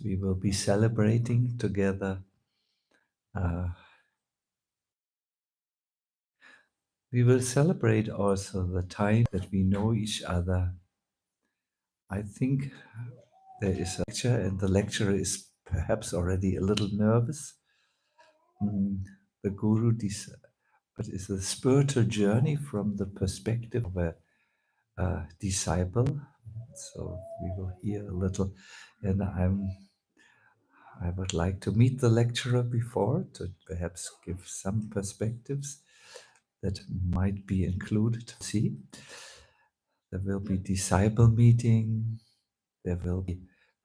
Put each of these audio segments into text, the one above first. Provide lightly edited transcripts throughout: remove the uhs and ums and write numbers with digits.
we will be celebrating together. We will celebrate also the time that we know each other. I think there is a lecture, and the lecturer is perhaps already a little nervous. The Guru but it's a spiritual journey from the perspective of a disciple. So we will hear a little, and I would like to meet the lecturer before to perhaps give some perspectives that might be included. See, there will be disciple meeting, there will be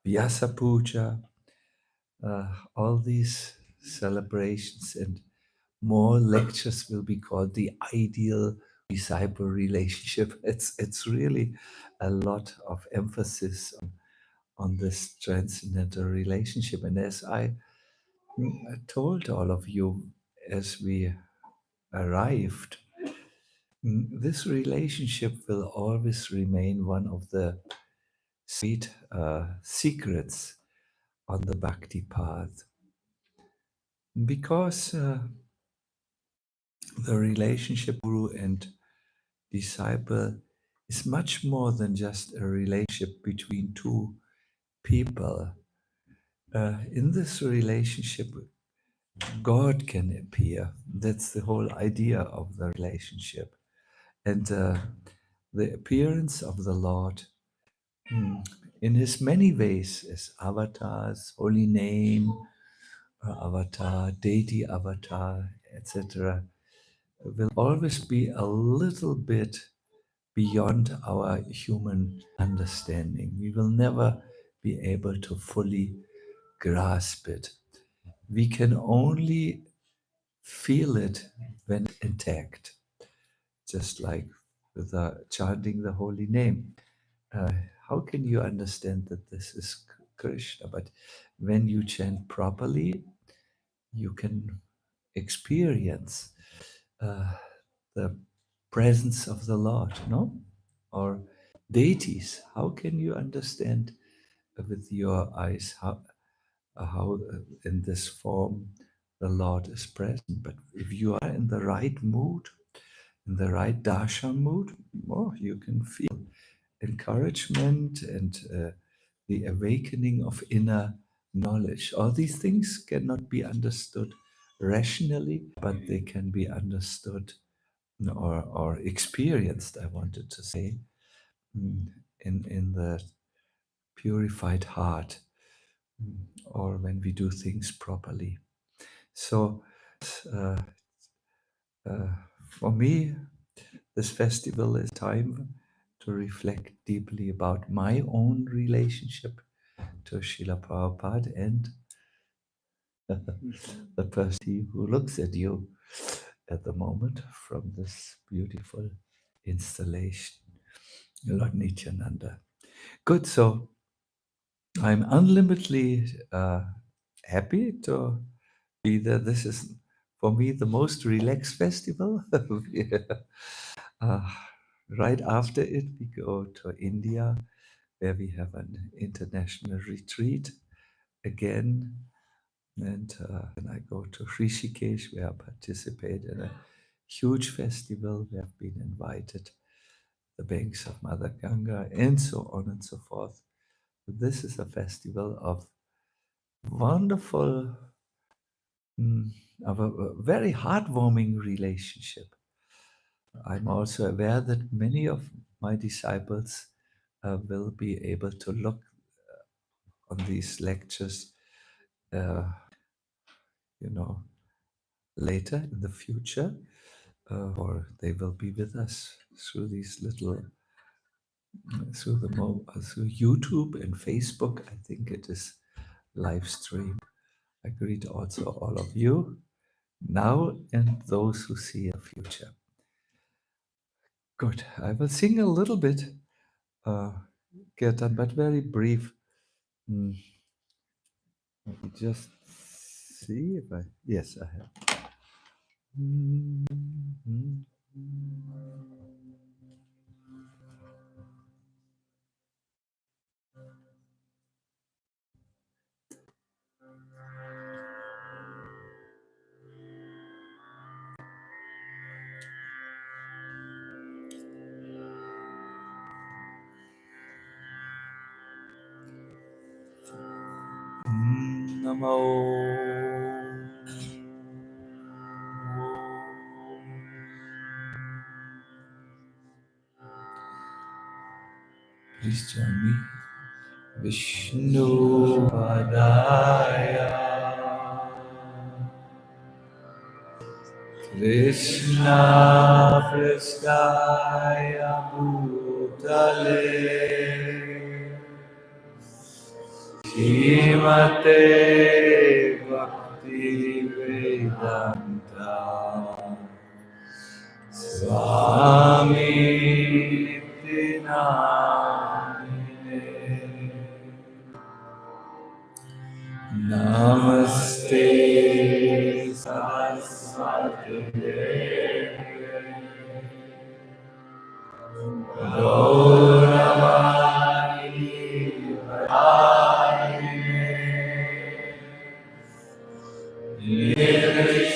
Vyasa Puja, all these celebrations, and more lectures will be called the ideal disciple relationship. It's really a lot of emphasis on this transcendental relationship. And as I told all of you as we arrived, this relationship will always remain one of the sweet secrets on the bhakti path, because the relationship guru and disciple is much more than just a relationship between two people. In this relationship, God can appear. That's the whole idea of the relationship. And the appearance of the Lord in his many ways as avatars, holy name, avatar, deity avatar, etc., will always be a little bit beyond our human understanding. We will never be able to fully grasp it. We can only feel it when intact, just like with chanting the holy name. How can you understand that this is Krishna? But when you chant properly, you can experience the presence of the Lord, no? Or deities. How can you understand with your eyes how in this form the Lord is present? But if you are in the right mood, in the right darshan mood, oh, you can feel encouragement and the awakening of inner knowledge. All these things cannot be understood rationally, but they can be understood or experienced, I wanted to say, in the purified heart, or when we do things properly. So for me, this festival is time to reflect deeply about my own relationship to Srila Prabhupada and the person who looks at you at the moment from this beautiful installation, Lord Nityananda. Good, so I'm unlimitedly happy to be there. This is, for me, the most relaxed festival. uh, right after it, we go to India, where we have an international retreat again. And then I go to Rishikesh, where I participate in a huge festival. We have been invited, the banks of Mother Ganga, and so on and so forth. This is a festival of wonderful, of a very heartwarming relationship. I'm also aware that many of my disciples will be able to look on these lectures, later in the future, or they will be with us through these little, through YouTube and Facebook. I think it is live stream. I greet also all of you now and those who see a future. Good. I will sing a little bit, Kirtan, but very brief. Let me just see if I. Yes, I have. Namo. Please join me. Vishnu Padaya Krishna Prasthaya Bhutale Shrimate Bhakti Vedanta Swami Nityananda Namaste Saraswati Gauravani Nirvishesha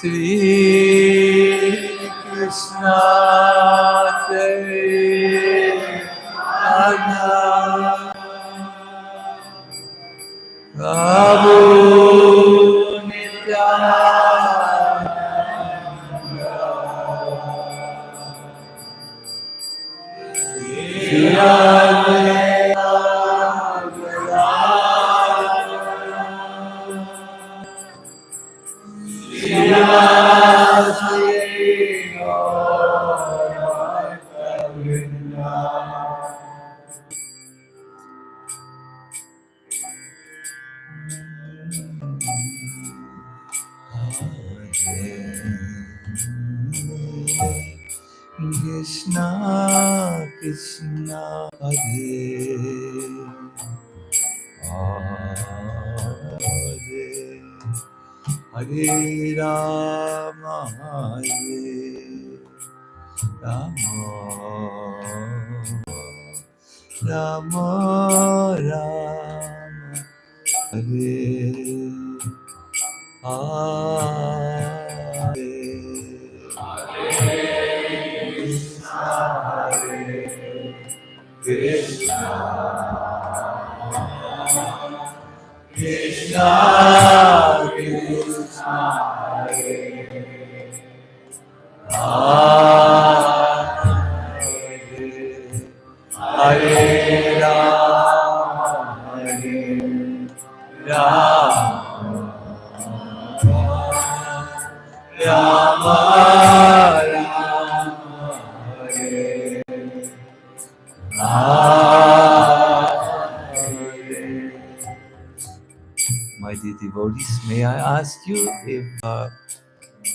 Shri Krishna Chaitanya Prabhu Nityananda Shri Krishna Krishna Hare Hare Hare Rama Hare Rama Rama Rama Hare Krishna Krishna Hare Rama Rama My dear devotees, may I ask you if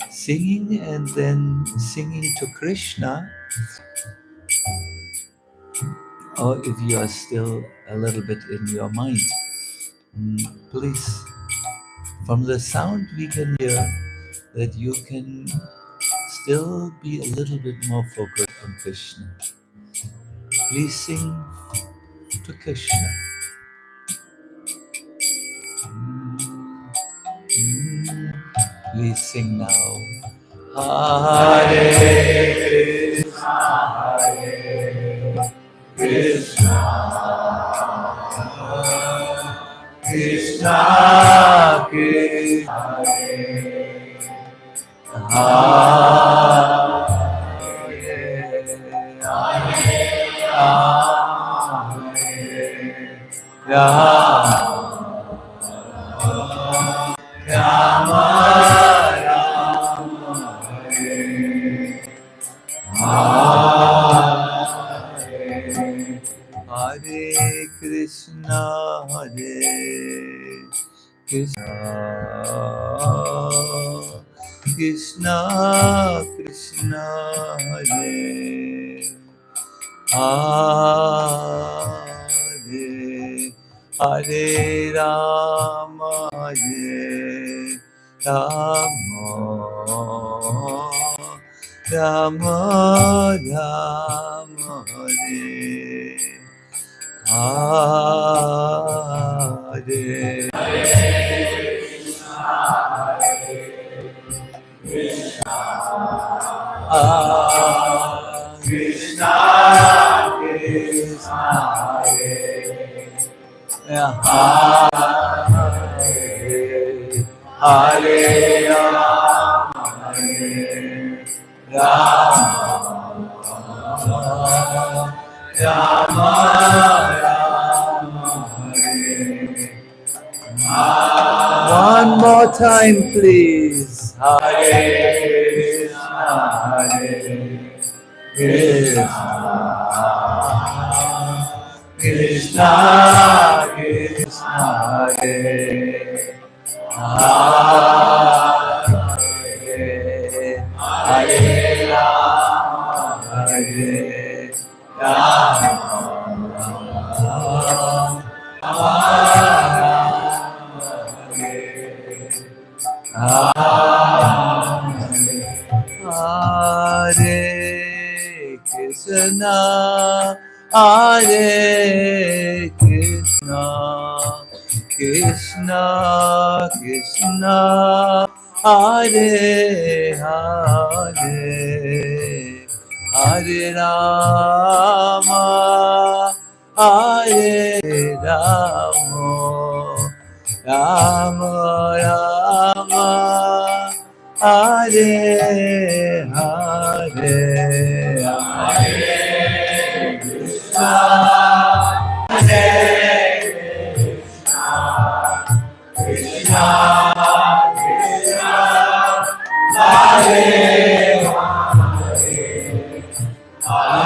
singing and then singing to Krishna, or if you are still a little bit in your mind, please, from the sound we can hear that you can still be a little bit more focused on Krishna. Please sing to Krishna. Please sing now. Hare Krishna, Krishna Krishna, Hare Krishna, Hare Krishna, Krishna Krishna, Hare Hare Hare Rama, Hare Rama, Rama Rama, Hare Hare Hare Rama, Rama Rama, one more time, please. Hare Krishna, Krishna Krishna, Krishna, Hare Hare, Hare Rama, Hare Rama, Hare Krishna, Hare Krishna, Krishna Krishna, Hare Hare, Hare Rama, Hare Rama, Rama Rama, Hare Hare, Hare Krishna, Krishna Krishna, Hare Hare, Hare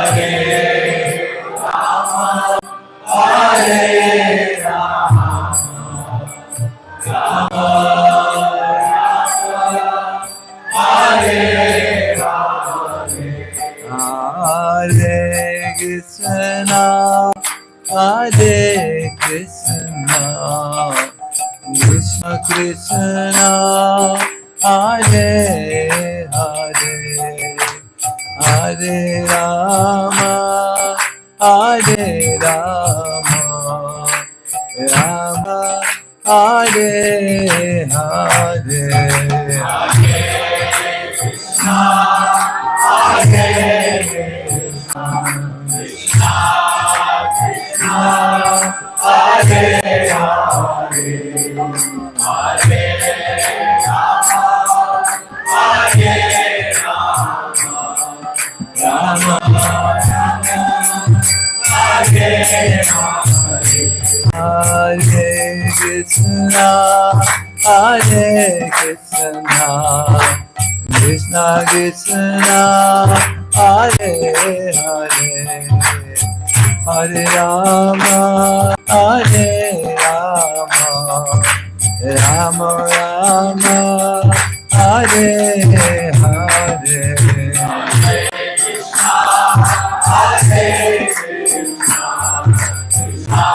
Hare Krishna, Hare Krishna, Krishna Krishna, Hare Hare, Hare Rama, Hare Rama, Rama Hare Hare, Hare Krishna, Hare Krishna, Krishna Hare Hare, Hare Rama, Hare Rama, Hare Hare Krishna, Hare Krishna, Krishna Krishna, Hare Hare, Hare Rama, Hare Rama, Rama Rama, Hare Hare, Hare Krishna, Hare Krishna, Krishna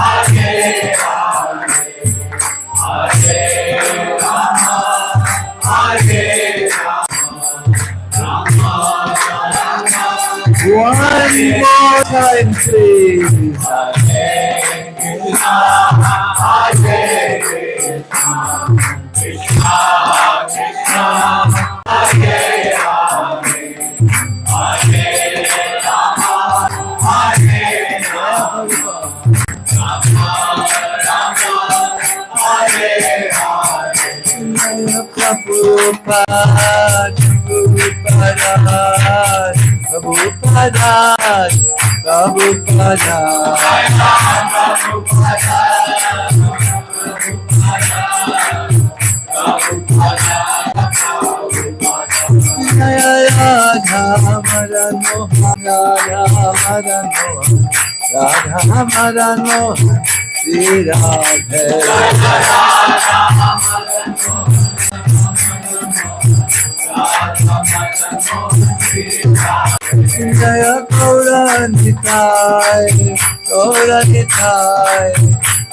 Hare Hare, Hare Rama, Hare Rama, one more time, please. Hare Krishna, Hare Krishna, Krishna Krishna, Hare Hare, Hare Rama, Hare Rama, Rama Rama, Hare Hare. Prabhupada, Prabhupada, Prabhupada, Jaya Radha Madan Mohan, Radha Madan Mohan, Radha Madan Mohan, Shri Radhe. Jaya Gauranitai, Gauranitai,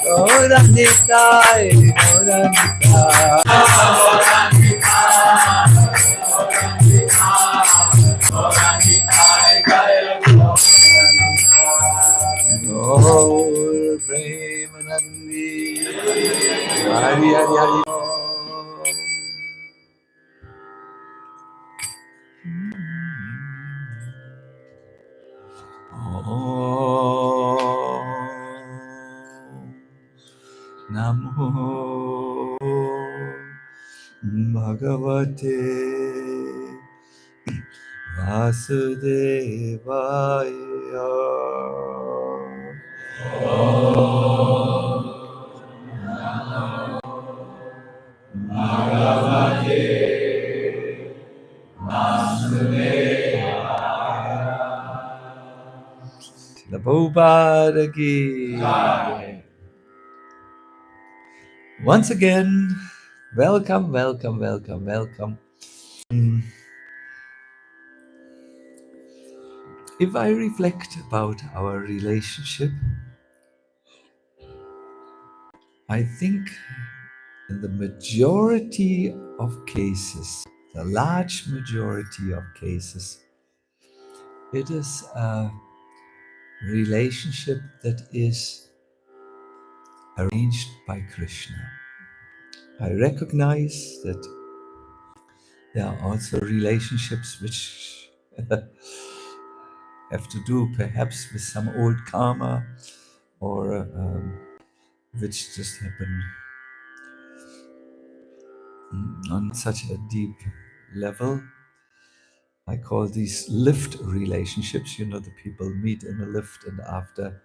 Gauranitai, Gauranitai, Gaur Premanandi, Hari Hari Hari. Namo Bhagavate Vasudevaya. Srila Prabhupada ki. Once again, welcome, welcome, welcome, welcome. If I reflect about our relationship, I think in the majority of cases, the large majority of cases, it is a relationship that is arranged by Krishna. I recognize that there are also relationships which have to do perhaps with some old karma or which just happen on such a deep level. I call these lift relationships. You know, the people meet in a lift and after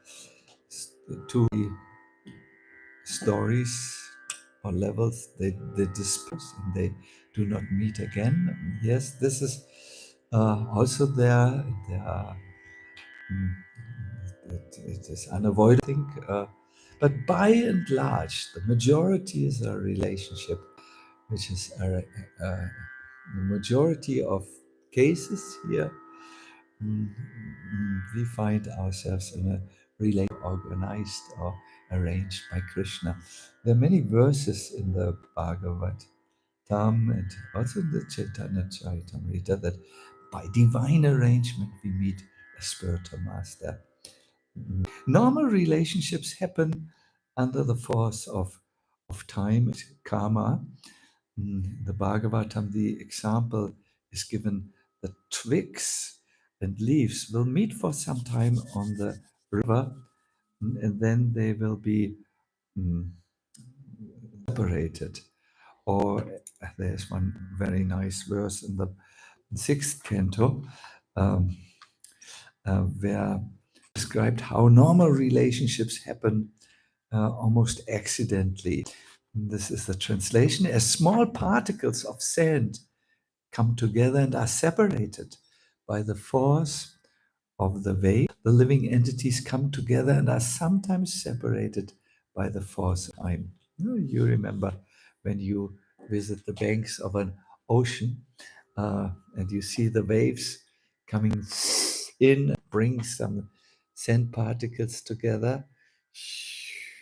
two stories or levels, they disperse and they do not meet again. Yes, this is also there. There are, it is unavoidable, I think. But by and large, the majority is a relationship, which is the majority of cases here. We find ourselves in a relay organized or arranged by Krishna. There are many verses in the Bhagavad Gita and also in the Chaitanya Charitamrita that by divine arrangement we meet a spiritual master. Normal relationships happen under the force of time, karma. In the Bhagavatam, the example is given that twigs and leaves will meet for some time on the river, and then they will be separated. Or there's one very nice verse in the sixth canto where described how normal relationships happen almost accidentally. This is the translation. As small particles of sand come together and are separated by the force of the wave, the living entities come together and are sometimes separated by the force of time. You remember when you visit the banks of an ocean and you see the waves coming in, bring some sand particles together,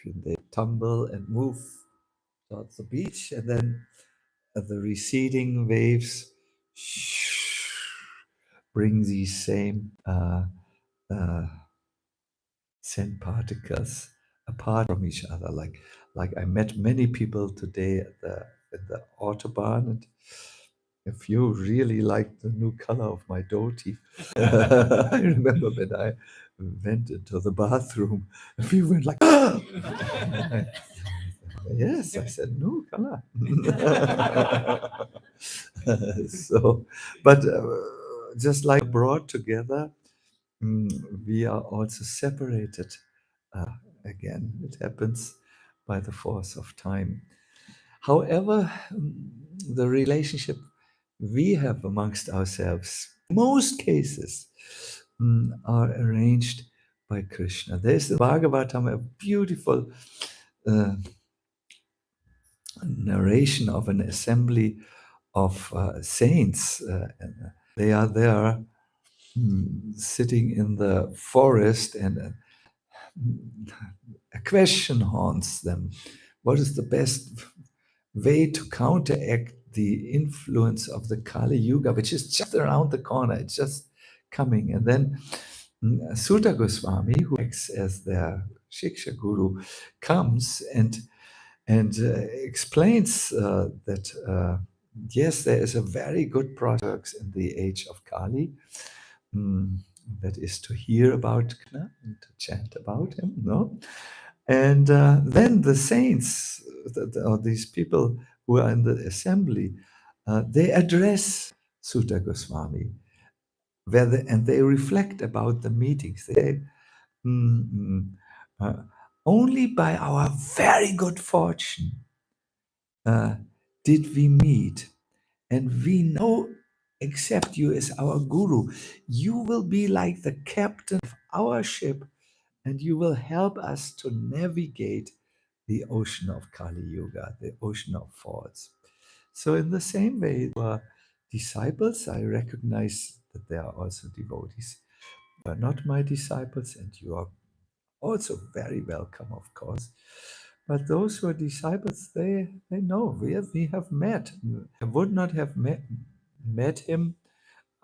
they tumble and move towards the beach, and then the receding waves bring these same uh, sand particles apart from each other. Like I met many people today at the autobahn, and if you really like the new color of my dhoti, I remember when I went into the bathroom, and we went like, yes, I said, no color. So, but just like brought together, we are also separated again. It happens by the force of time. However, the relationship we have amongst ourselves, most cases, are arranged by Krishna. There's the Bhagavatam, a beautiful narration of an assembly of saints. They are there sitting in the forest, and a question haunts them. What is the best way to counteract the influence of the Kali Yuga, which is just around the corner? It's just coming. And then Sutta Goswami, who acts as their Shiksha Guru, comes and explains that yes, there is a very good prospect in the age of Kali. That is to hear about Krishna and to chant about him, no? And then the saints, or these people who are in the assembly, they address Sutta Goswami, and they reflect about the meetings. They say, "Mm, uh, only by our very good fortune uh, did we meet, and we now accept you as our guru. You will be like the captain of our ship, and you will help us to navigate the ocean of Kali Yuga, the ocean of faults." So, in the same way, our disciples, I recognize that they are also devotees. You are not my disciples, and you are also very welcome, of course. But those who are disciples, they know we have met. I would not have met him.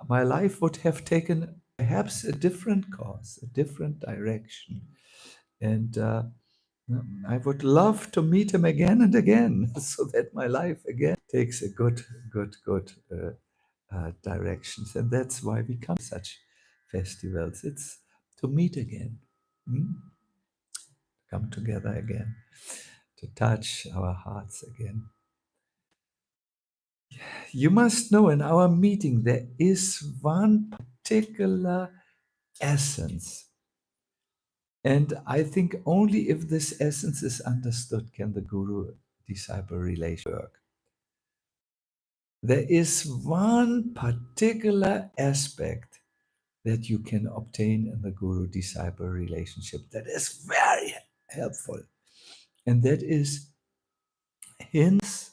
My life would have taken perhaps a different course, a different direction. And I would love to meet him again and again, so that my life again takes a good directions. And that's why we come to such festivals. It's to meet again, come together again, to touch our hearts again. You must know, in our meeting there is one particular essence. And I think only if this essence is understood can the guru-disciple relation work. There is one particular aspect that you can obtain in the guru-disciple relationship that is very helpful. And that is hints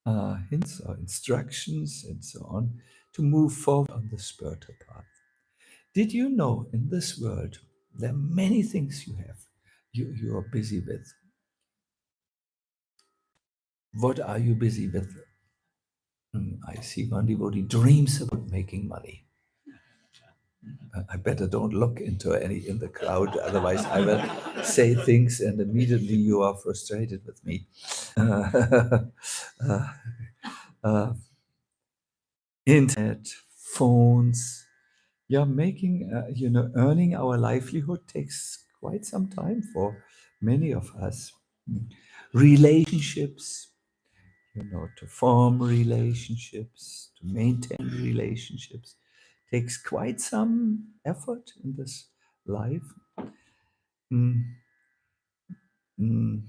or instructions and so on to move forward on the spiritual path. Did you know in this world there are many things you are busy with? What are you busy with? I see one devotee dreams about making money. I better don't look into any in the crowd, otherwise I will say things and immediately you are frustrated with me. Uh, uh, Internet, phones, yeah, making, earning our livelihood takes quite some time for many of us. Relationships, to form relationships, to maintain relationships, takes quite some effort in this life. Mm, mm,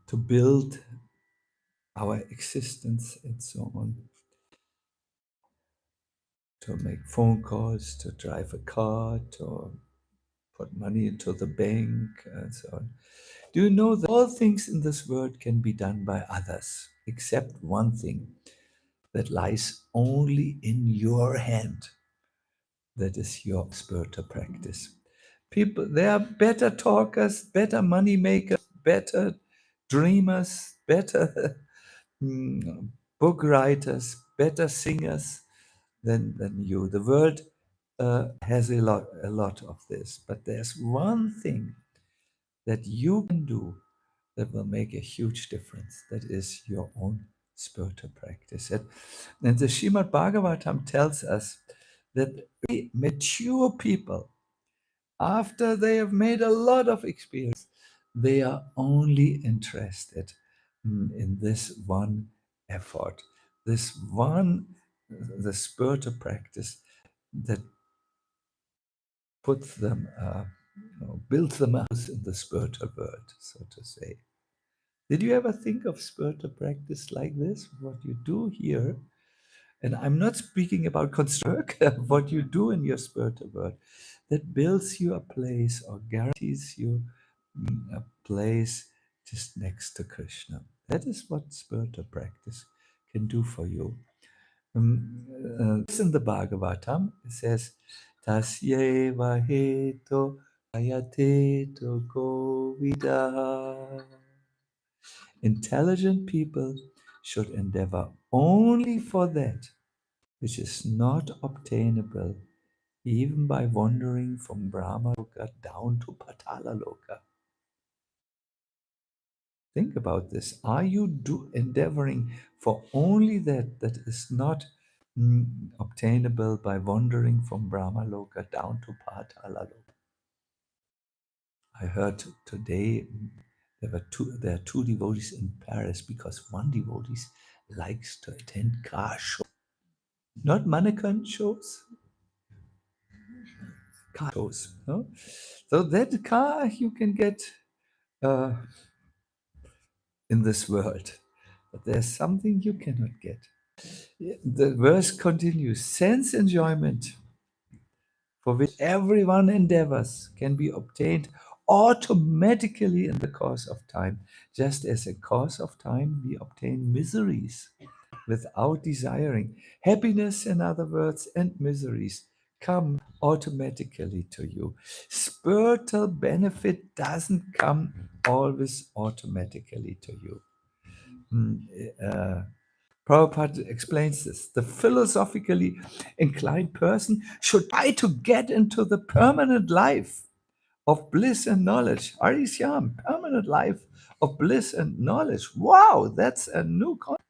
to build our existence and so on, to make phone calls, to drive a car, to put money into the bank, and so on. Do you know that all things in this world can be done by others, except one thing that lies only in your hand? That is your spiritual practice. People, they are better talkers, better money makers, better dreamers, better book writers, better singers than you. The world has a lot of this, but there's one thing that you can do that will make a huge difference. That is your own spiritual practice. And the Srimad Bhagavatam tells us that mature people, after they have made a lot of experience, they are only interested in this one effort, this one, the spiritual practice that puts them, builds them out in the spiritual world, so to say. Did you ever think of spiritual practice like this? What you do here, and I'm not speaking about construct, what you do in your spiritual world, that builds you a place or guarantees you a place just next to Krishna. That is what spiritual practice can do for you. It's in the Bhagavatam. It says, Tasyeva heto ayateto govida. Intelligent people should endeavor only for that which is not obtainable even by wandering from Brahma Loka down to Patala Loka. Think about this. Are you endeavoring for only that is not obtainable by wandering from Brahma Loka down to Patala Loka? I heard today there are two devotees in Paris because one devotee likes to attend car shows, not mannequin shows, car shows. No? So that car you can get uh, in this world, but there's something you cannot get. The verse continues: sense enjoyment, for which everyone endeavors, can be obtained automatically in the course of time, just as in course of time we obtain miseries without desiring. Happiness, in other words, and miseries come automatically to you. Spiritual benefit doesn't come always automatically to you. Prabhupada explains this. The philosophically inclined person should try to get into the permanent life of bliss and knowledge. Arishyam, permanent life of bliss and knowledge. Wow, that's a new concept,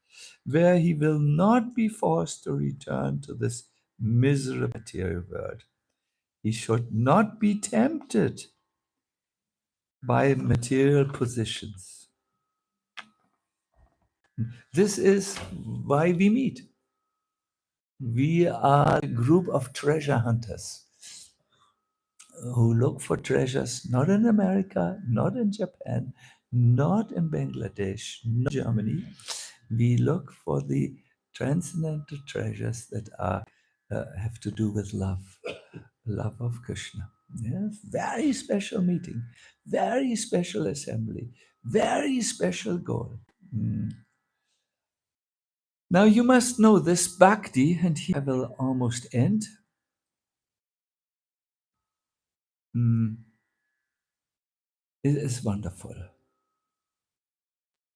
where he will not be forced to return to this miserable material world. He should not be tempted by material positions. This is why we meet. We are a group of treasure hunters who look for treasures not in America, not in Japan, not in Bangladesh, not in Germany. We look for the transcendental treasures that are have to do with love, love of Krishna. Yes, very special meeting, very special assembly, very special goal. Mm. Now you must know this bhakti, and here I will almost end. Mm. It is wonderful.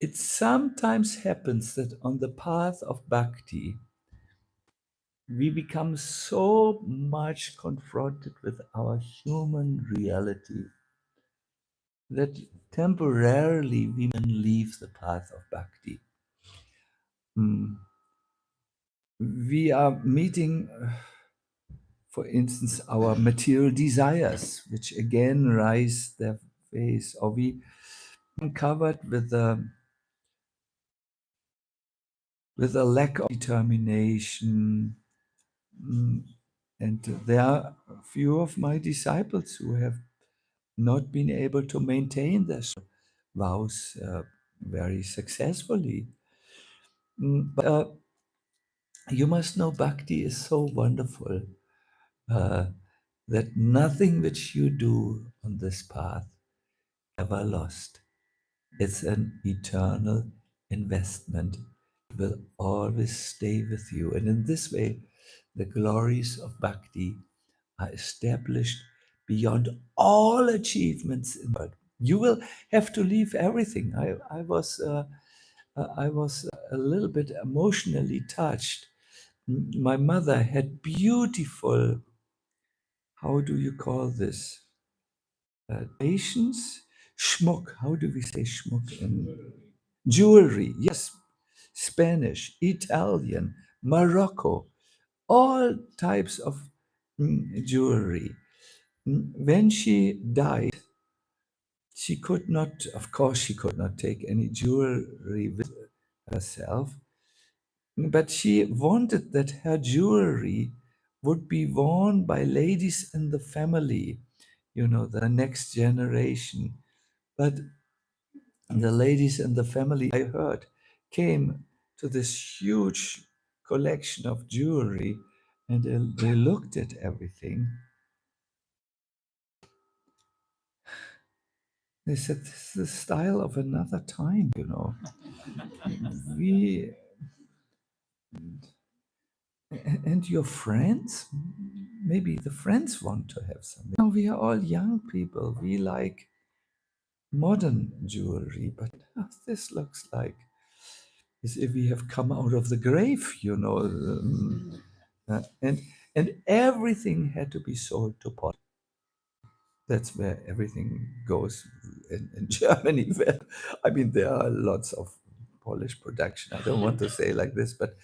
It sometimes happens that on the path of bhakti, we become so much confronted with our human reality that temporarily we can leave the path of bhakti. Mm. We are meeting, for instance, our material desires, which again rise their face, or we are covered with a lack of determination. And there are a few of my disciples who have not been able to maintain their vows very successfully. But you must know bhakti is so wonderful uh, that nothing which you do on this path ever lost. It's an eternal investment. It will always stay with you. And in this way, the glories of bhakti are established beyond all achievements in the world. You will have to leave everything. I was a little bit emotionally touched. My mother had beautiful, how do you call this? Patience? Schmuck. How do we say schmuck in jewelry? Yes, Spanish, Italian, Morocco, all types of jewelry. When she died, she could not, of course, she could not take any jewelry with herself, but she wanted that her jewelry would be worn by ladies in the family, you know, the next generation. But the ladies in the family, I heard, came to this huge collection of jewelry, and they looked at everything. They said, this is the style of another time, you know. We and your friends, maybe the friends want to have something. Now we are all young people. We like modern jewelry, but this looks like as if we have come out of the grave, you know. And everything had to be sold to pot. That's where everything goes in Germany. Where, I mean, there are lots of Polish production. I don't want to say like this, but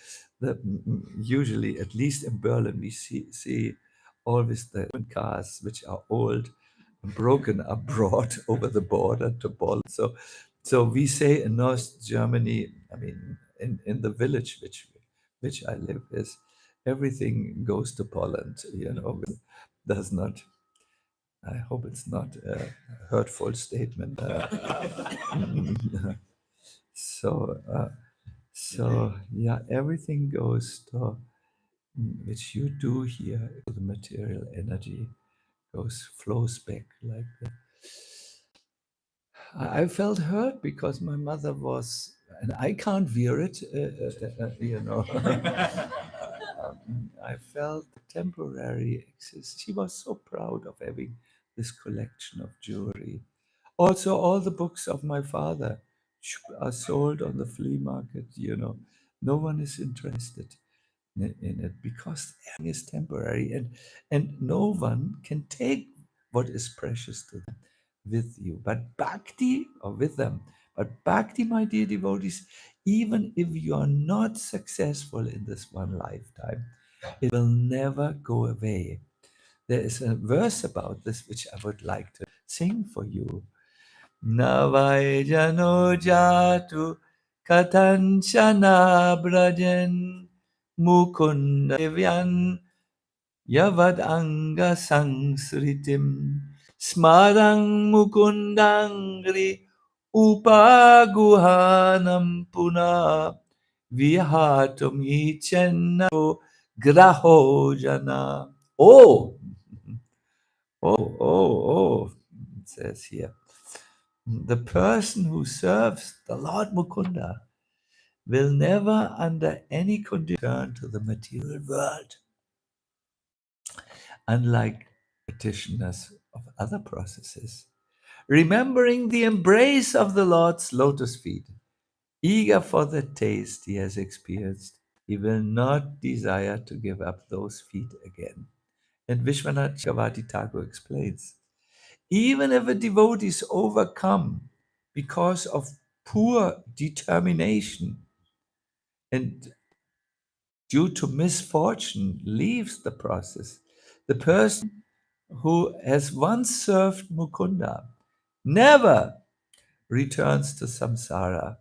usually, at least in Berlin, we see always the cars which are old, broken are brought over the border to Poland. So we say in North Germany, I mean, in the village which I live is, everything goes to Poland. Does not. I hope it's not a hurtful statement. So, yeah, everything goes to which you do here. The material energy flows back like that. I felt hurt because my mother was, and I can't veer it, I felt temporary exist. She was so proud of having this collection of jewelry. Also, all the books of my father are sold on the flea market. No one is interested in it because everything is temporary, and no one can take what is precious to them with you. But bhakti, or with them, but bhakti, my dear devotees, even if you are not successful in this one lifetime, it will never go away. There is a verse about this which I would like to sing for you. Navai jano jatu katanchana brajan mukunda devyan yavad anga sangsritim smarang mukundangri upaguhanam puna vihatum ichenna graho jana. Oh, it says here. The person who serves the Lord Mukunda will never under any condition turn to the material world, unlike practitioners of other processes. Remembering the embrace of the Lord's lotus feet, eager for the taste he has experienced, he will not desire to give up those feet again. And Vishwanath Chakravarti Thakur explains, even if a devotee is overcome because of poor determination and due to misfortune leaves the process, the person who has once served Mukunda never returns to samsara,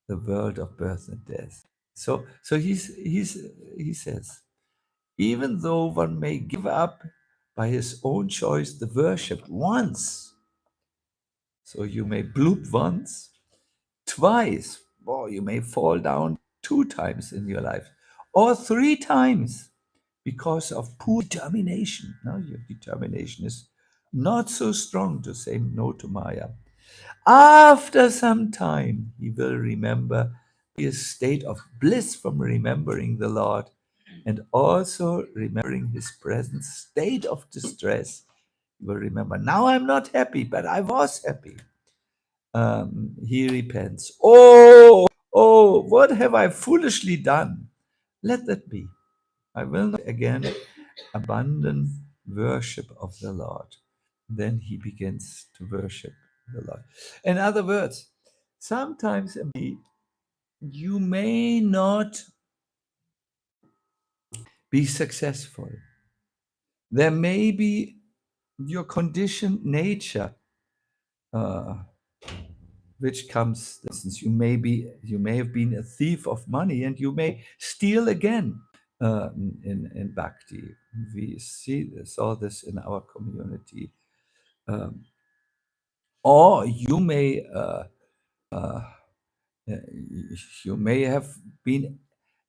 the world of birth and death. So he says, even though one may give up by his own choice the worship once, so you may bloop once, twice, or you may fall down 2 times in your life, or 3 times because of poor determination. Now your determination is not so strong to say no to Maya. After some time, he will remember his state of bliss from remembering the Lord, and also remembering his present state of distress. He will remember, now I'm not happy, but I was happy. He repents. Oh, what have I foolishly done? Let that be. I will not again abandon worship of the Lord. Then he begins to worship the Lord. In other words, sometimes you may not be successful. There may be your conditioned nature, which comes, for instance, you may have been a thief of money and you may steal again in bhakti. We saw this in our community. Or you may have been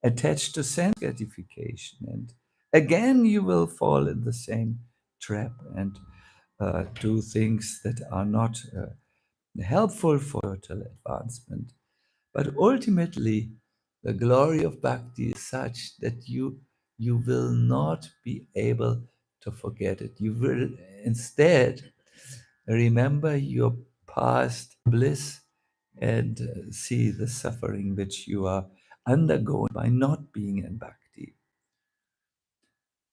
attached to sense gratification, and again you will fall in the same trap and do things that are not helpful for total advancement. But ultimately, the glory of bhakti is such that you will not be able to forget it. You will instead remember your past bliss and see the suffering which you are undergoing by not being in bhakti.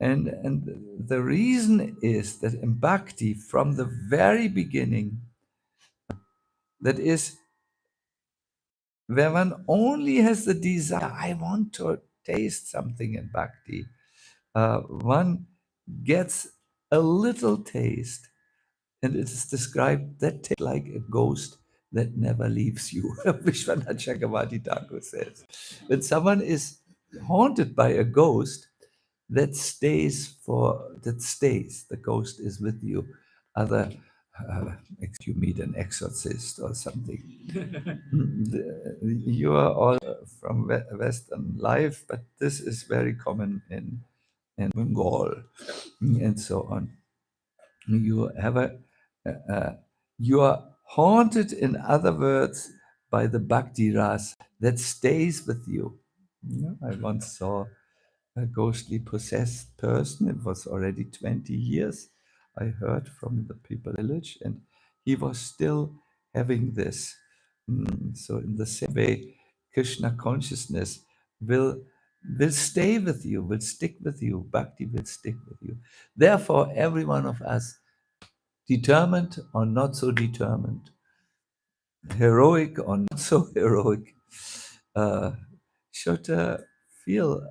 And the reason is that in bhakti, from the very beginning, that is, where one only has the desire, I want to taste something in bhakti, one gets a little taste, and it is described that takes like a ghost that never leaves you. Vishwanath Chakravarti Thakur says. When someone is haunted by a ghost, the ghost is with you. Other, you meet an exorcist or something. You are all from Western life, but this is very common in Bengal and so on. You have you are haunted, in other words, by the bhakti ras that stays with you. I once saw a ghostly possessed person. It was already 20 years, I heard from the people village, and he was still having this. So in the same way, Krishna consciousness will stay with you, will stick with you. Bhakti will stick with you. Therefore, every one of us, determined or not so determined, heroic or not so heroic, uh, should feel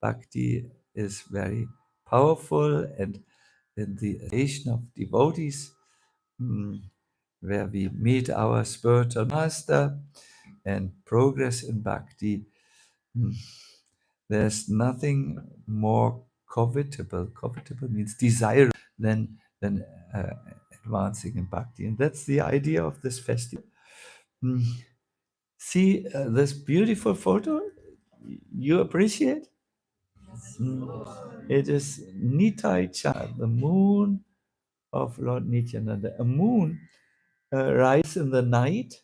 bhakti is very powerful, and in the relation of devotees, where we meet our spiritual master and progress in bhakti, there's nothing more covetable. Covetable means desirable than advancing in bhakti, and that's the idea of this festival. See this beautiful photo? You appreciate? It is Nitai Chand, the moon of Lord Nityananda. A moon rises in the night,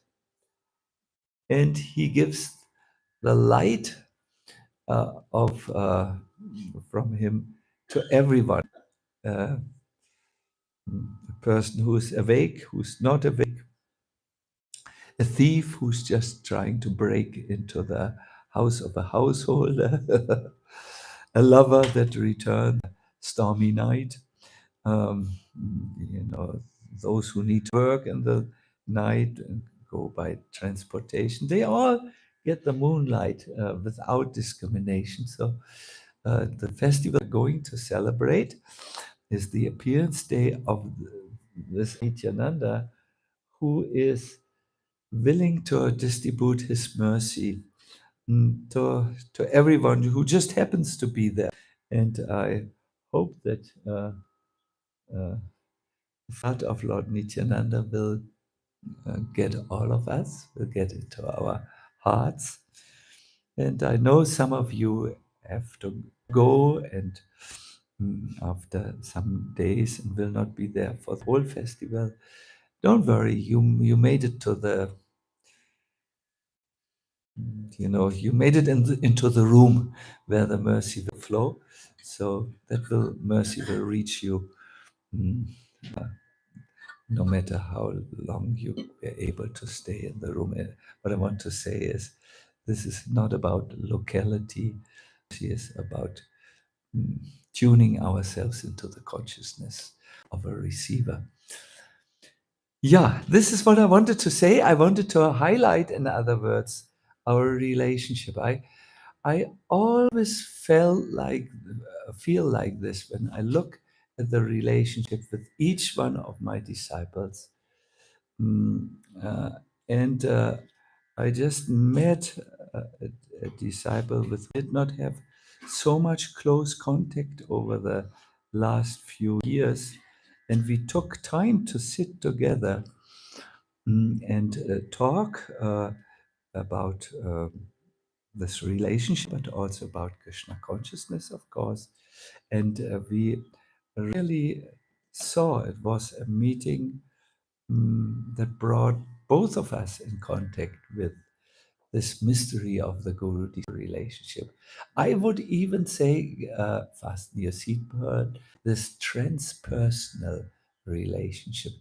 and he gives the light of from him to everyone. A person who is awake, who's not awake, a thief who's just trying to break into the house of a householder, a lover that returned stormy night, um, those who need to work in the night and go by transportation, they all get the moonlight without discrimination. So the festival we're going to celebrate is the appearance day of this Nityananda, who is willing to distribute his mercy to everyone who just happens to be there. And I hope that the thought of Lord Nityananda will get all of us, will get into our hearts. And I know some of you have to go and after some days and will not be there for the whole festival. Don't worry, you made it to the you made it into the room where the mercy will flow. So that mercy will reach you no matter how long you were able to stay in the room. What I want to say is, this is not about locality. It is about tuning ourselves into the consciousness of a receiver. Yeah, this is what I wanted to say. I wanted to highlight, in other words, our relationship. I always feel like this when I look at the relationship with each one of my disciples. Mm, uh, and I just met a disciple with did not have so much close contact over the last few years, and we took time to sit together and talk about this relationship, but also about Krishna consciousness, of course. And we really saw it was a meeting that brought both of us in contact with this mystery of the Guru Disciple relationship. I would even say, fasten your seatbelt, this transpersonal relationship.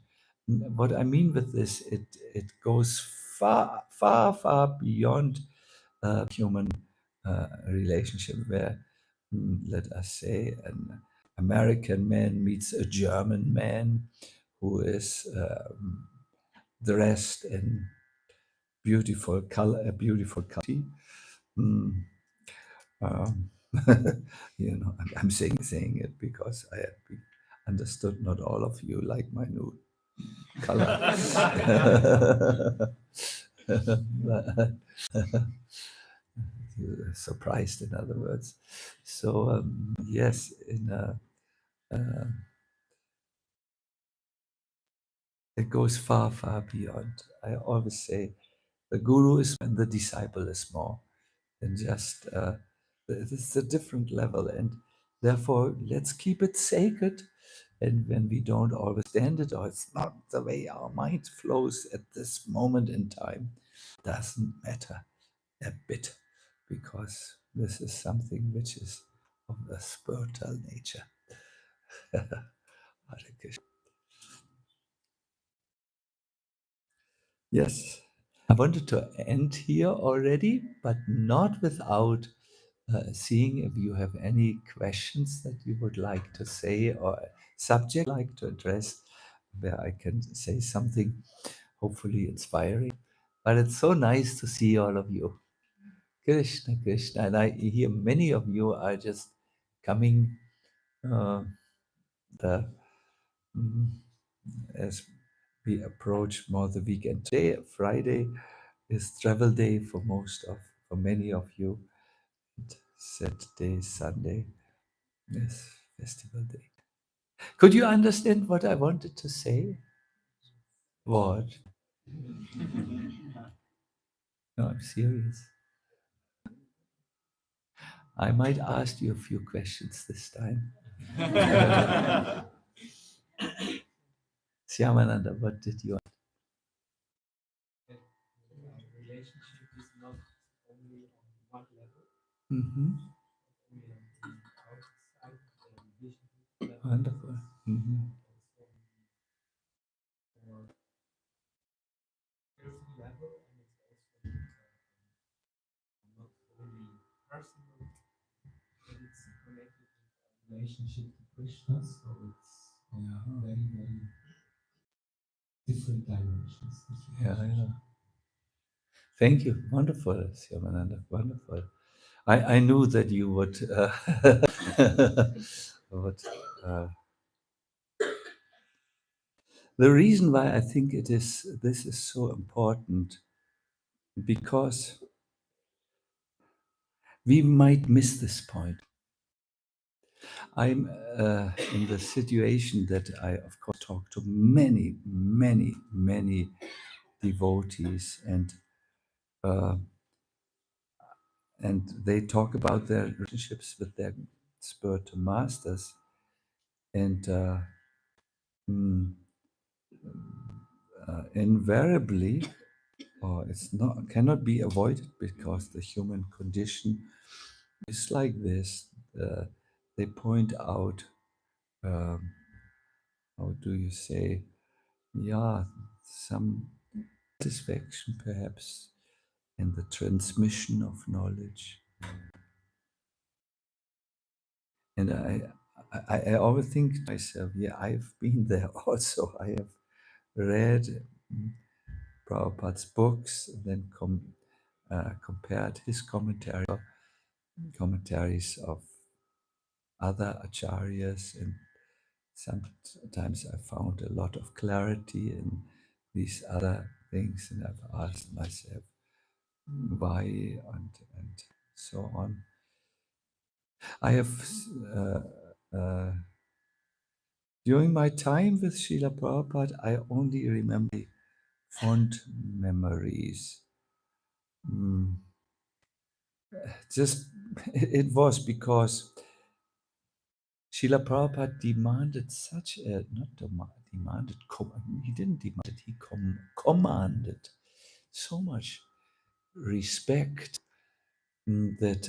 What I mean with this, it goes far, far, far beyond human relationship, where, let us say, an American man meets a German man who is dressed in beautiful color, a beautiful color. Mm, um, I'm saying it because I have understood not all of you like my mood. color. Surprised, in other words. So yes, it goes far, far beyond. I always say the guru is when the disciple is more than just. It's a different level, and therefore let's keep it sacred. And when we don't always stand it, or it's not the way our mind flows at this moment in time, doesn't matter a bit, because this is something which is of a spiritual nature. Hare Krishna. Yes, I wanted to end here already, but not without seeing if you have any questions that you would like to say or a subject like to address where I can say something hopefully inspiring. But it's so nice to see all of you. Krishna, Krishna. And I hear many of you are just coming uh, the mm, as we approach more the weekend. Today, Friday, is travel day for many of you. And Saturday, Sunday is festival day. Could you understand what I wanted to say? What? No, I'm serious. I might ask you a few questions this time. Shyamananda, what did you? Relationship is not only on one level. Mm-hmm. Wonderful. Mm-hmm. Level, and it's also not only personal, but it's connected with relationship to Krishna. So it's very, very different dimensions. Yeah. Thank you. Wonderful, Shyamananda. Wonderful. I knew that you would. Would the reason why I think this is so important, because we might miss this point. I'm in the situation that I, of course, talk to many, many, many devotees, uh, and they talk about their relationships with their spiritual masters, and mm, invariably, or it's not cannot be avoided, because the human condition is like this. They point out, um, how do you say, yeah, some satisfaction perhaps in the transmission of knowledge. And I always think to myself, yeah, I've been there also. I have read Prabhupada's books, and then compared his commentaries of other acharyas, and sometimes I found a lot of clarity in these other things, and I've asked myself why, and so on. I have during my time with Srila Prabhupada, I only remember fond memories. Just it was because Srila Prabhupada demanded such a, not demanded, he didn't demand it, he commanded so much respect, that,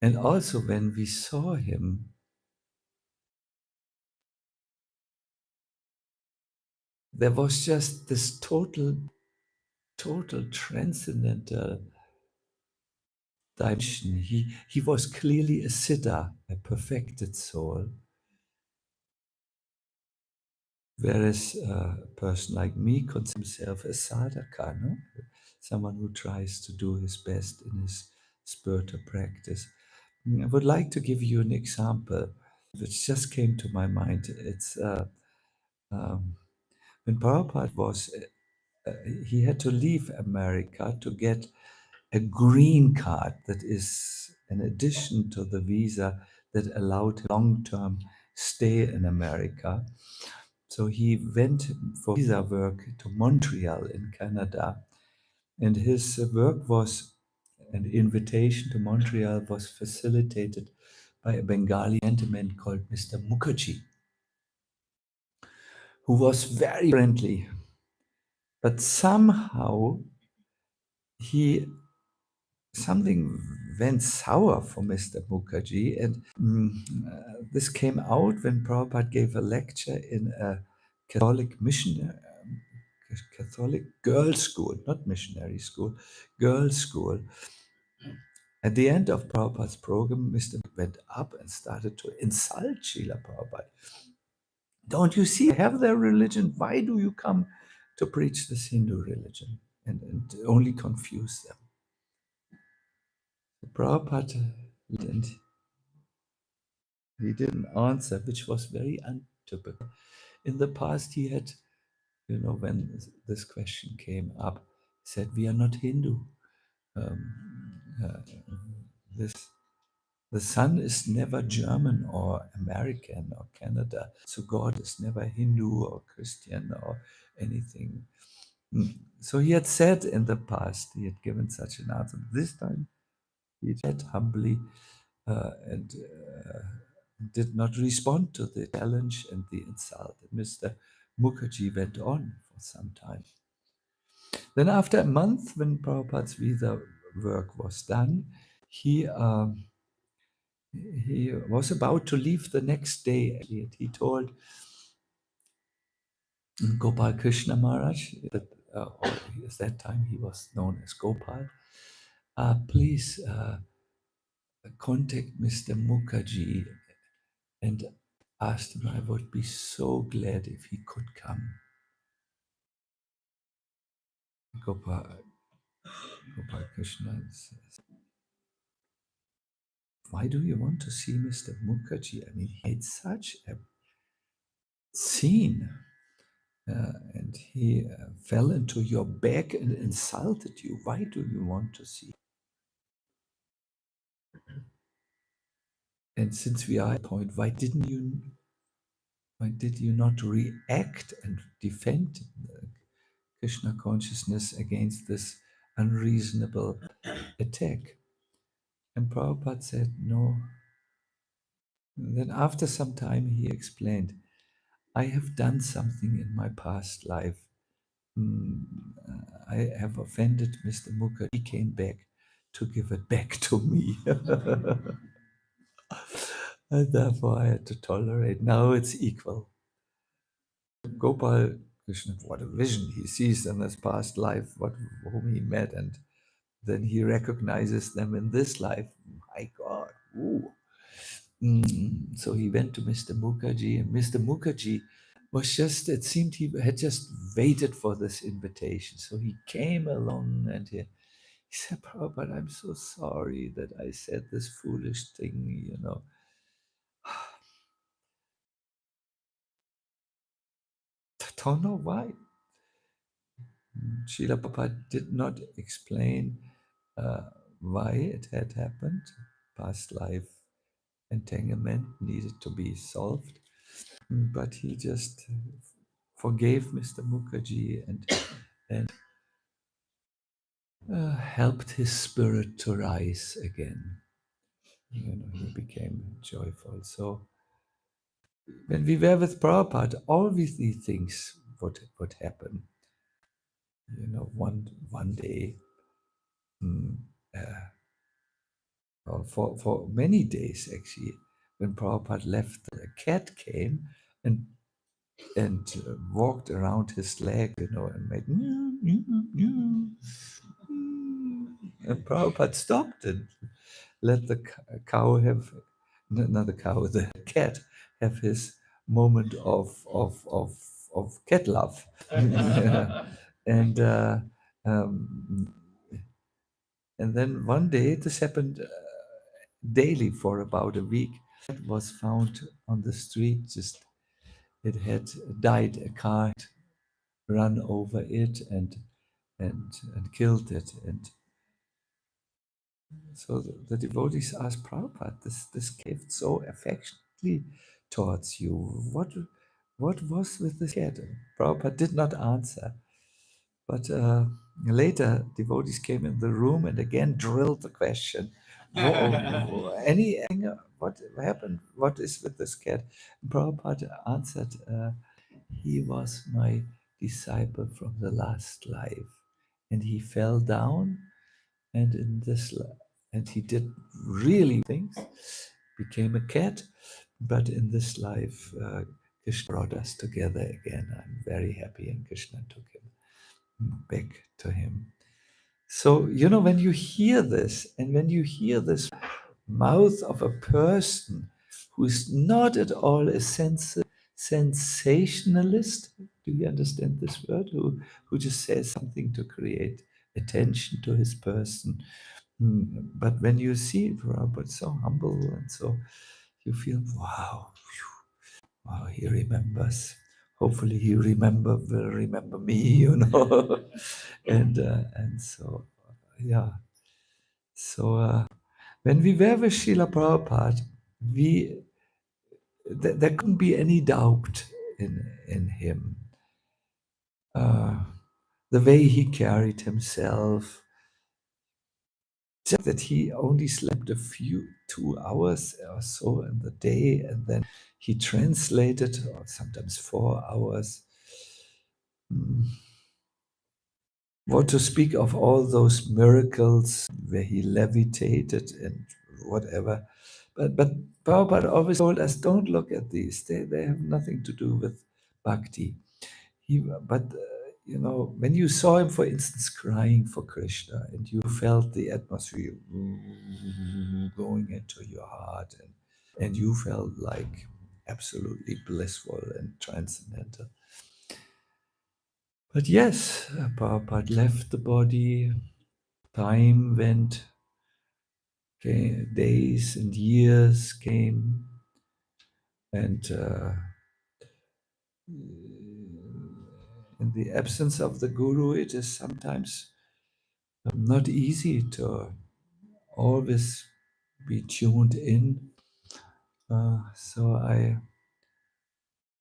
and also when we saw him, there was just this total transcendental dimension. He was clearly a siddha, a perfected soul. Whereas a person like me considers himself a sadhaka, no? Someone who tries to do his best in his spiritual practice. I would like to give you an example. which just came to my mind. It's um, when Prabhupada was, he had to leave America to get a green card that is an addition to the visa that allowed long-term stay in America. So he went for visa work to Montreal in Canada, and his work was, an invitation to Montreal was facilitated by a Bengali gentleman called Mr. Mukherjee, who was very friendly, but somehow he something went sour for Mr. Mukherjee, and this came out when Prabhupada gave a lecture in a Catholic mission, Catholic girls' school, not missionary school, girls' school. At the end of Prabhupada's program, Mr. went up and started to insult Srila Prabhupada. Don't you see, have their religion? Why do you come to preach this Hindu religion and only confuse them? Prabhupada, and he didn't answer, which was very untypical. In the past, he had, when this question came up, he said, "We are not Hindu. This The sun is never German or American or Canada. So God is never Hindu or Christian or anything." So he had said in the past, he had given such an answer. This time he said humbly and did not respond to the challenge and the insult. And Mr. Mukherjee went on for some time. Then after a month, when Prabhupada's visa work was done, he was about to leave the next day. He told Gopal Krishna Maharaj, that or at that time he was known as Gopal, please contact Mr. Mukherjee and asked him, I would be so glad if he could come. Gopal Krishna says, why do you want to see Mr. Mukherjee? I mean, he made such a scene. And he fell into your bag and insulted you. Why do you want to see? And since we are at the point, why did you not react and defend Krishna consciousness against this unreasonable attack? And Prabhupada said no. And then after some time he explained, I have done something in my past life. I have offended Mr. Mukherjee. He came back to give it back to me. And therefore I had to tolerate. Now it's equal. Gopal Krishna, what a vision he sees in his past life, whom he met, and then he recognizes them in this life. My God. Ooh. So he went to Mr. Mukherjee, and Mr. Mukherjee was just, it seemed he had just waited for this invitation. So he came along and he said, Prabhupada, I'm so sorry that I said this foolish thing, I don't know why. Srila Prabhupada did not explain why it had happened. Past life entanglement needed to be solved. But he just forgave Mr. Mukherjee and helped his spirit to rise again. He became joyful. So when we were with Prabhupada, all these things would happen. One day, or for many days actually, when Prabhupada left, a cat came and walked around his leg, and made meow, meow, meow. And Prabhupada stopped and let the cow have, not the cow, the cat have his moment of cat love. and um, and then one day this happened daily for about a week. It was found on the street, just it had died, a car had run over it and killed it. And so the devotees asked Prabhupada, this cave so affectionately towards you. What was with this cat? And Prabhupada did not answer. But later, devotees came in the room and again drilled the question. Anything? What happened? What is with this cat? And Prabhupada answered, he was my disciple from the last life. And he fell down, and in this and he did really things, became a cat. But in this life, Krishna brought us together again. I'm very happy, and Krishna took him back to him. So, when you hear this, and when you hear this mouth of a person who's not at all a sensationalist, do you understand this word? Who just says something to create attention to his person. But when you see Prabhupada so humble and so, you feel, wow, wow, he remembers. Hopefully he will remember me, and so, yeah. So when we were with Srila Prabhupada, there couldn't be any doubt in him. The way he carried himself, just that he only slept 2 hours or so in the day, and then he translated, or sometimes 4 hours. What to speak of all those miracles where he levitated and whatever. But Prabhupada always told us, don't look at these. They have nothing to do with bhakti. When you saw him, for instance, crying for Krishna, and you felt the atmosphere going into your heart, and you felt like absolutely blissful and transcendental. But yes, Prabhupada left the body, time went, days and years came, and in the absence of the Guru, it is sometimes not easy to always be tuned in. So I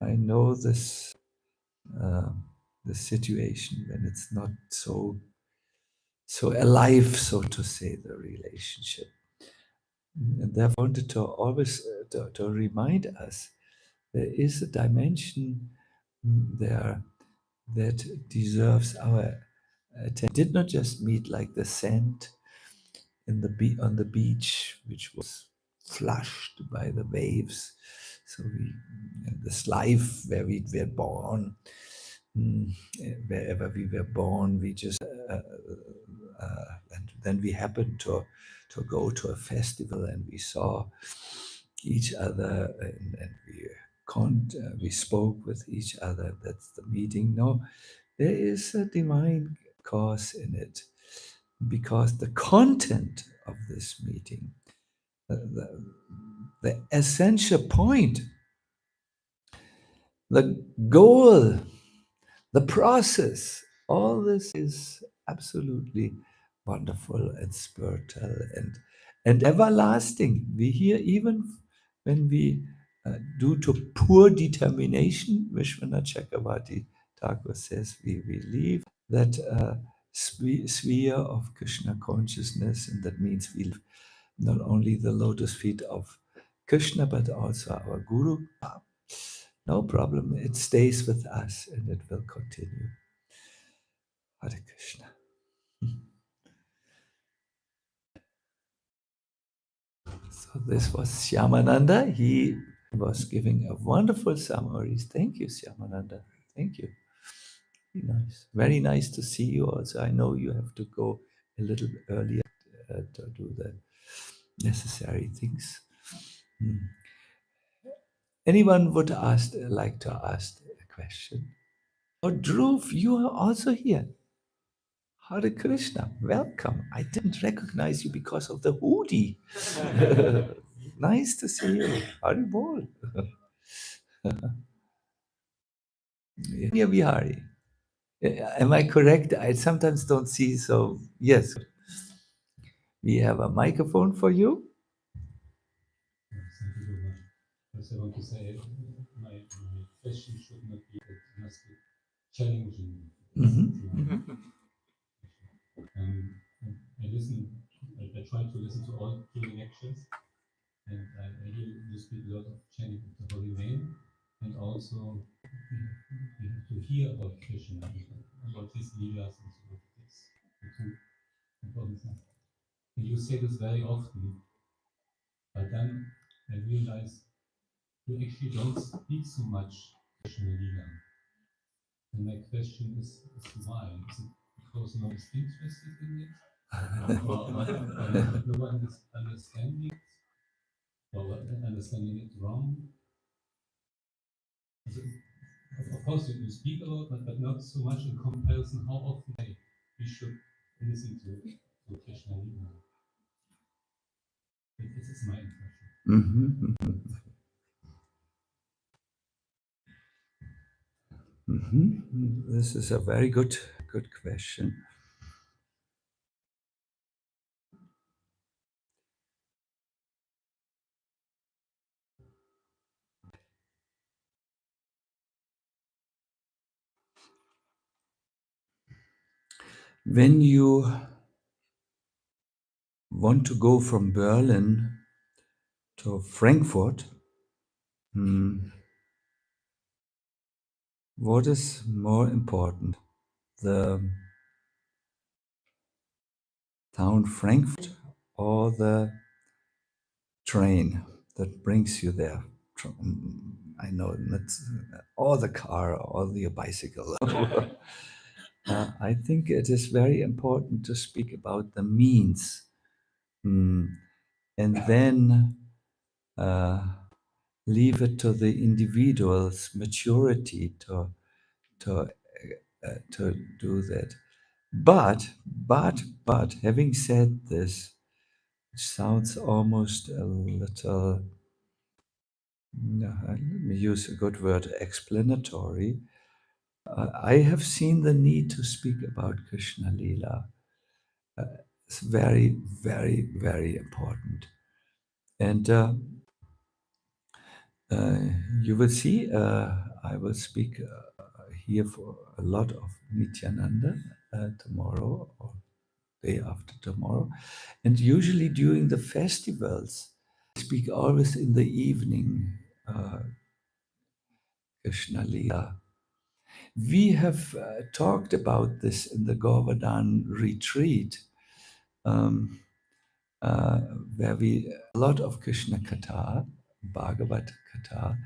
know this the situation when it's not so alive, so to say, the relationship. And therefore, I wanted to always to remind us there is a dimension there that deserves our attention. Did not just meet like the sand on the beach, which was flushed by the waves. So this life where we were born, wherever we were born, we just and then we happened to go to a festival, and we saw each other, and we spoke with each other. That's the meeting. No, there is a divine cause in it, because the content of this meeting, the essential point, the goal, the process, all this is absolutely wonderful and spiritual and everlasting. We hear, even when we due to poor determination, Vishwanath Chakravarti Thakur says, we leave that sphere of Krishna consciousness, and that means we leave not only the lotus feet of Krishna, but also our Guru. No problem, it stays with us and it will continue. Hare Krishna. So this was Shyamananda. He was giving a wonderful summary. Thank you, Shyamananda. Thank you. Very nice. Very nice to see you also. I know you have to go a little earlier to do the necessary things. Anyone would like to ask a question? Oh, Dhruv, you are also here. Hare Krishna, welcome. I didn't recognize you because of the hoodie. Nice to see you. Haribol. Yeah, Bihari. Am I correct? I sometimes don't see, so yes. We have a microphone for you. Thank you very much. First, I want to say my question should not be that it must be challenging. I listen, I try to listen to all three lectures, and I hear you speak a lot of chanting of the holy name, and also we have to hear about Krishna, about his leelas and so forth. It's the two important things. And you say this very often, but then I realize you actually don't speak so much Krishna Lila. And my question is why? Is it because no one is interested in it? Or no one is understanding it? Or understanding it wrong? So, of course, you speak a lot, but not so much in comparison how often we should listen to Krishna Lila. It's my impression. This is a very good question. When you want to go from Berlin to Frankfurt, what is more important? The town Frankfurt or the train that brings you there? I know that's or the car or the bicycle. I think it is very important to speak about the means, and then leave it to the individual's maturity to do that. But having said this, it sounds almost a little. Let me use a good word, explanatory. I have seen the need to speak about Krishna Lila. It's very, very, very important. And you will see, I will speak here for a lot of Nityananda tomorrow or day after tomorrow. And usually during the festivals, I speak always in the evening, Krishna Lila. We have talked about this in the Govardhan retreat, where we a lot of Krishna Katha, Bhagavat Katha,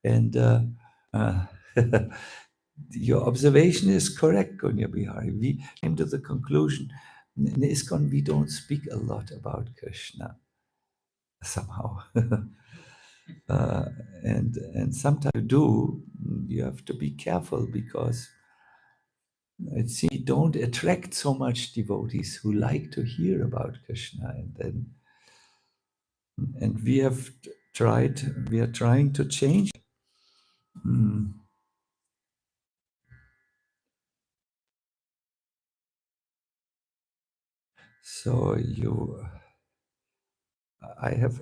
and your observation is correct, Gunya Bihari. We came to the conclusion in ISKCON we don't speak a lot about Krishna somehow. And sometimes you do, you have to be careful because it seems we don't attract so much devotees who like to hear about Krishna, and we are trying to change. So I have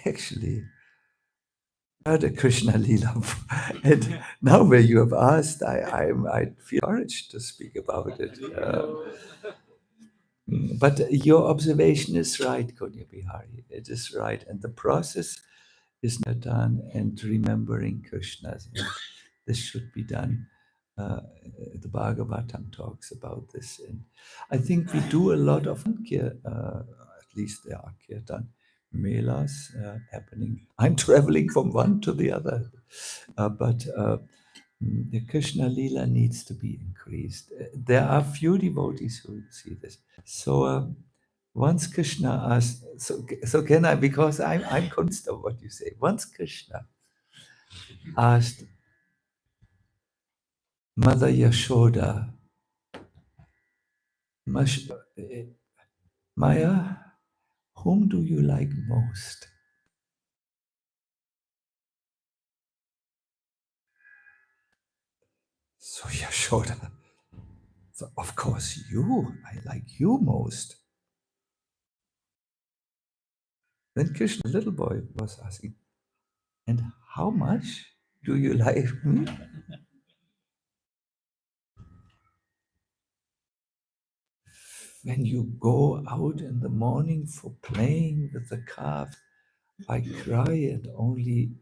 actually heard a Krishna Lila, and now where you have asked, I feel encouraged to speak about it. But your observation is right, Kunya Bihari. It is right, and the process is not done. And remembering Krishna, this should be done. The Bhagavatam talks about this, and I think we do a lot of at least there are Kirtan melas happening. I'm traveling from one to the other, but the Krishna Lila needs to be increased. There are few devotees who see this. So once Krishna asked, so can I, because I'm convinced of what you say. Once Krishna asked Mother Yashoda, Maya, whom do you like most? So Yashoda, so of course you, I like you most. Then Krishna, little boy, was asking, and how much do you like me? When you go out in the morning for playing with the calf, I cry and only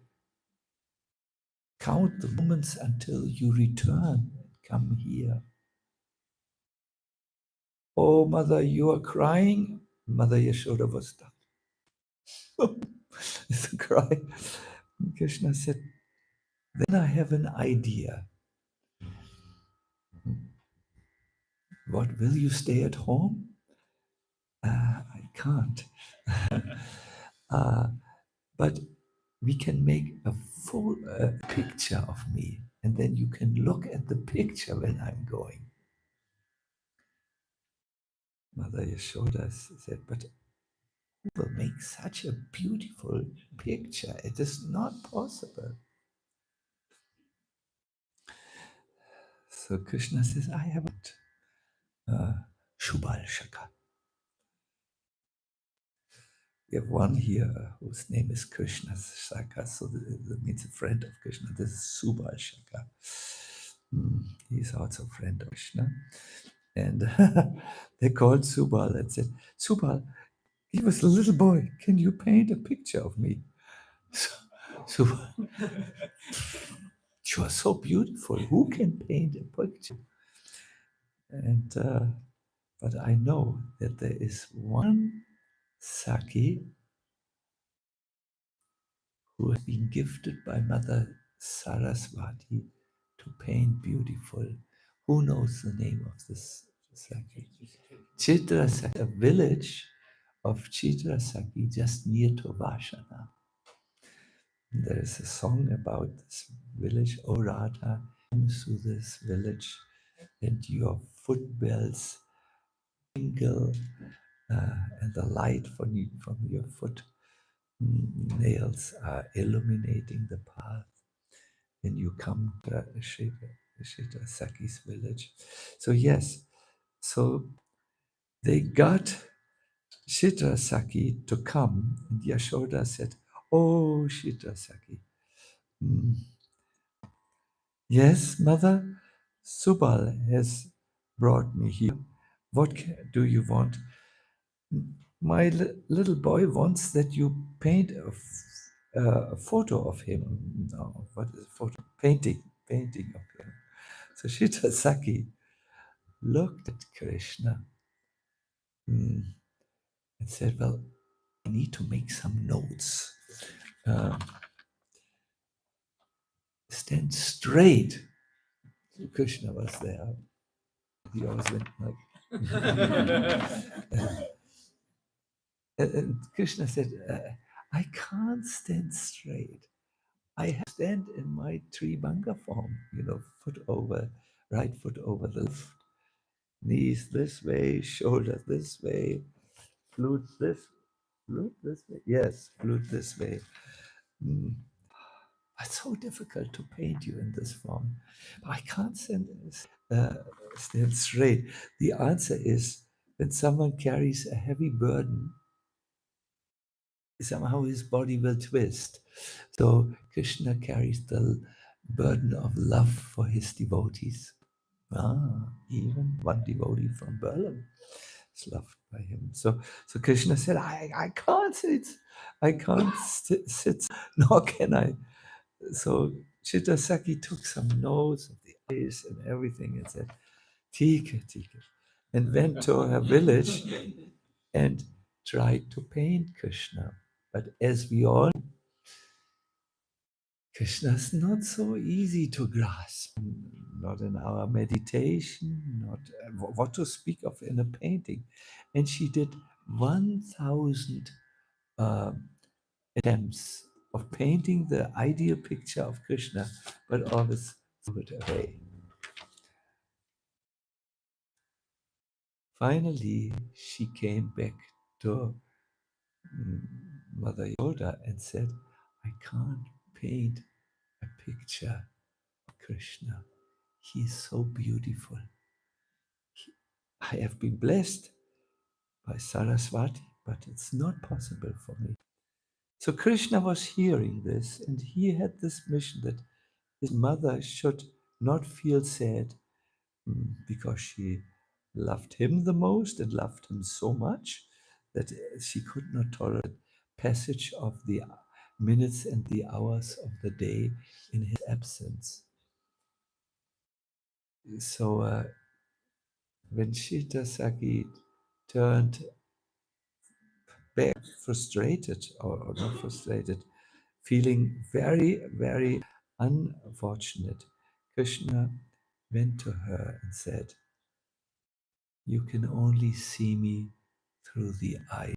count the moments until you return and come here. Oh, mother, you are crying. Mother Yashoda was stuck. It's a cry. Krishna said, then I have an idea. What, will you stay at home? I can't. But we can make a full picture of me, and then you can look at the picture when I'm going. Mother Yashoda said, but who will make such a beautiful picture? It is not possible. So Krishna says, I have Shubal Shaka. We have one here whose name is Krishna Shaka, so that means a friend of Krishna. This is Subal Shaka. He's also a friend of Krishna. And they called Subal and said, Subal, he was a little boy. Can you paint a picture of me? So, Subal, you are so beautiful. Who can paint a picture? And but I know that there is one Saki who has been gifted by Mother Saraswati to paint beautiful. Who knows the name of this Saki? Chitra Saki, a village of Chitra Saki just near to Vashana. There is a song about this village. O Radha, comes to this village and your footbells tingle and the light from your foot nails are illuminating the path when you come to Shita Saki's village. So yes, so they got Shita Saki to come, and Yashoda said, "Oh, Shita Saki, yes, mother, Subal has brought me here. What do you want? My little boy wants that you paint a photo of him. No, what is a photo? Painting of him." So Shita Saki looked at Krishna and said, well, I need to make some notes. Stand straight. So Krishna was there. He always went like, and Krishna said, I can't stand straight. I have to stand in my Tribhanga form, foot over, right foot over the left, knees this way, shoulders this way, flute this way. Yes, flute this way. It's so difficult to paint you in this form. But I can't stand straight. The answer is when someone carries a heavy burden, somehow his body will twist. So Krishna carries the burden of love for his devotees. Even one devotee from Berlin is loved by him. So Krishna said, I can't sit. I can't sit, nor can I. So Chitta Saki took some notes of the eyes and everything and said, Tika, Tika, and went to her village and tried to paint Krishna. But as we all know, Krishna is not so easy to grasp, not in our meditation, not what to speak of in a painting. And she did 1,000 attempts of painting the ideal picture of Krishna, but always threw it away. Finally, she came back to Mother Yoda and said, I can't paint a picture of Krishna. He is so beautiful. I have been blessed by Saraswati, but it's not possible for me. So Krishna was hearing this, and he had this mission that his mother should not feel sad because she loved him the most and loved him so much that she could not tolerate passage of the minutes and the hours of the day in his absence. So when Shita Saki turned back frustrated, or not frustrated, feeling very, very unfortunate, Krishna went to her and said, "You can only see me through the eye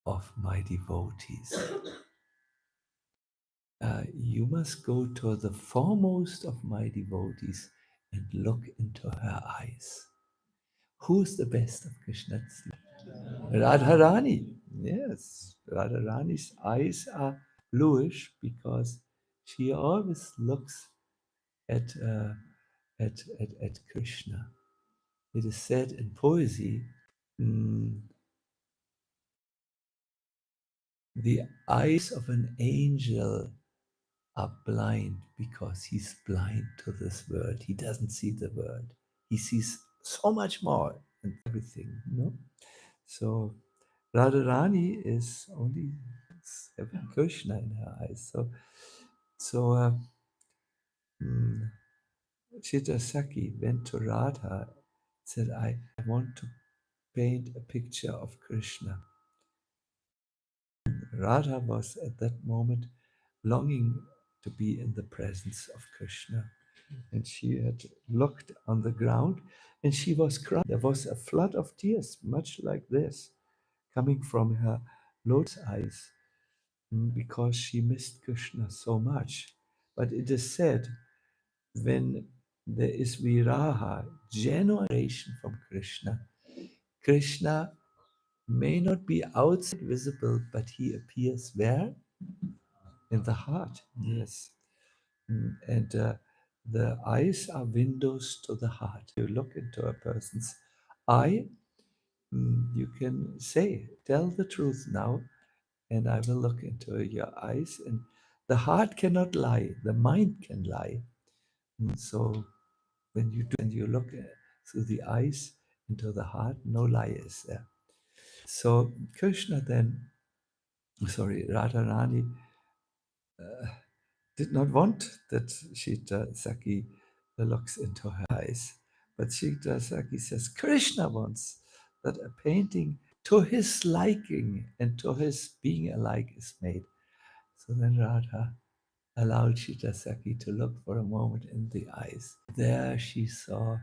of my devotees. You must go to the foremost of my devotees and look into her eyes." Who's the best of Krishna's? Radharani. Yes, Radharani's eyes are bluish because she always looks at, at Krishna. It is said in poesy, the eyes of an angel are blind because he's blind to this world. He doesn't see the world. He sees so much more and everything, you know? So Radharani is only having Krishna in her eyes. So mm, Chita Saki went to Radha, said, I want to paint a picture of Krishna. Radha was at that moment longing to be in the presence of Krishna. And she had looked on the ground and she was crying. There was a flood of tears, much like this, coming from her lotus eyes because she missed Krishna so much. But it is said when there is viraha, generation from Krishna, Krishna may not be outside visible, but he appears where? In the heart, yes. And the eyes are windows to the heart. You look into a person's eye, you can say, tell the truth now, and I will look into your eyes. And the heart cannot lie, the mind can lie. So when you do, and you look through the eyes into the heart, no lie is there. So Krishna then, Radharani did not want that Shita Saki looks into her eyes. But Shita Saki says, Krishna wants that a painting to his liking and to his being alike is made. So then Radha allowed Shita Saki to look for a moment in the eyes. There she saw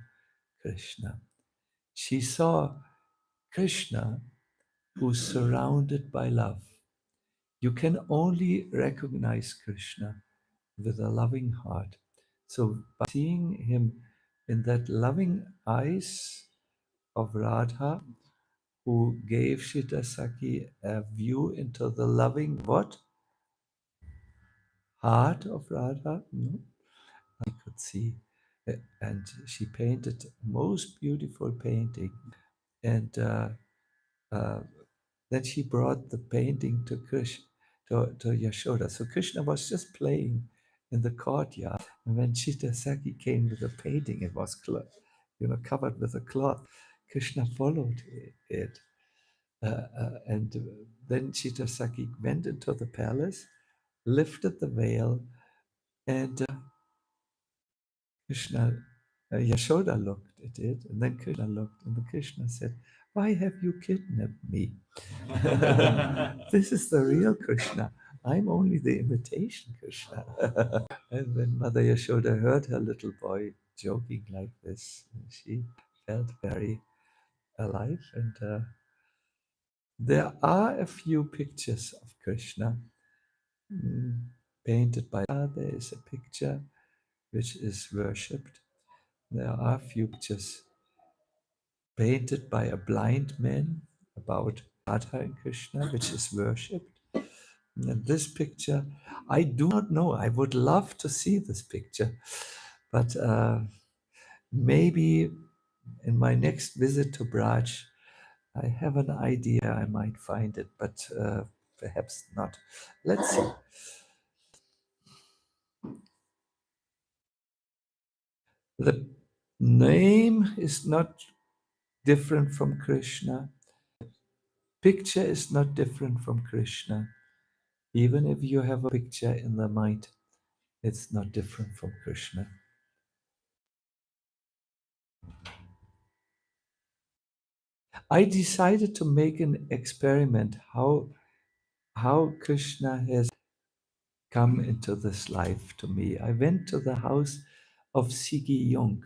Krishna. She saw Krishna who's surrounded by love. You can only recognize Krishna with a loving heart. So by seeing him in that loving eyes of Radha, who gave Shita Saki a view into the loving what? Heart of Radha, no? I could see. And she painted most beautiful painting. And uh, then she brought the painting to Krishna, to Yashoda. So Krishna was just playing in the courtyard. And when Chita Saki came with the painting, it was covered with a cloth. Krishna followed it. And then Chita Saki went into the palace, lifted the veil, and Yashoda looked at it, and then Krishna looked, and Krishna said, "Why have you kidnapped me? This is the real Krishna. I'm only the imitation Krishna." And when Mother Yashoda heard her little boy joking like this, she felt very alive. And there are a few pictures of Krishna painted by. There is a picture which is worshipped. There are a few pictures painted by a blind man about Radha and Krishna, which is worshipped. And this picture, I do not know. I would love to see this picture. But maybe in my next visit to Braj, I have an idea. I might find it, but perhaps not. Let's see. The name is not different from Krishna. Picture is not different from Krishna. Even if you have a picture in the mind, it's not different from Krishna. I decided to make an experiment how Krishna has come into this life to me. I went to the house of Siggy Jung,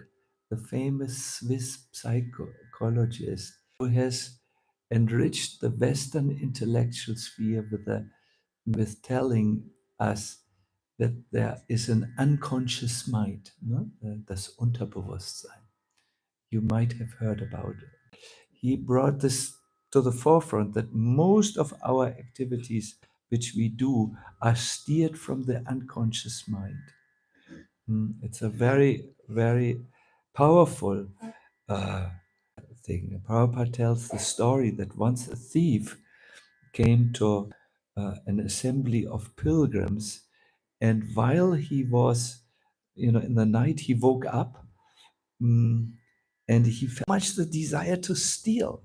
the famous Swiss psychologist who has enriched the Western intellectual sphere with telling us that there is an unconscious mind, no? Das Unterbewusstsein. You might have heard about it. He brought this to the forefront that most of our activities which we do are steered from the unconscious mind. It's a very, very powerful thing. Prabhupada tells the story that once a thief came to an assembly of pilgrims, and while he was, in the night, he woke up and he felt much the desire to steal.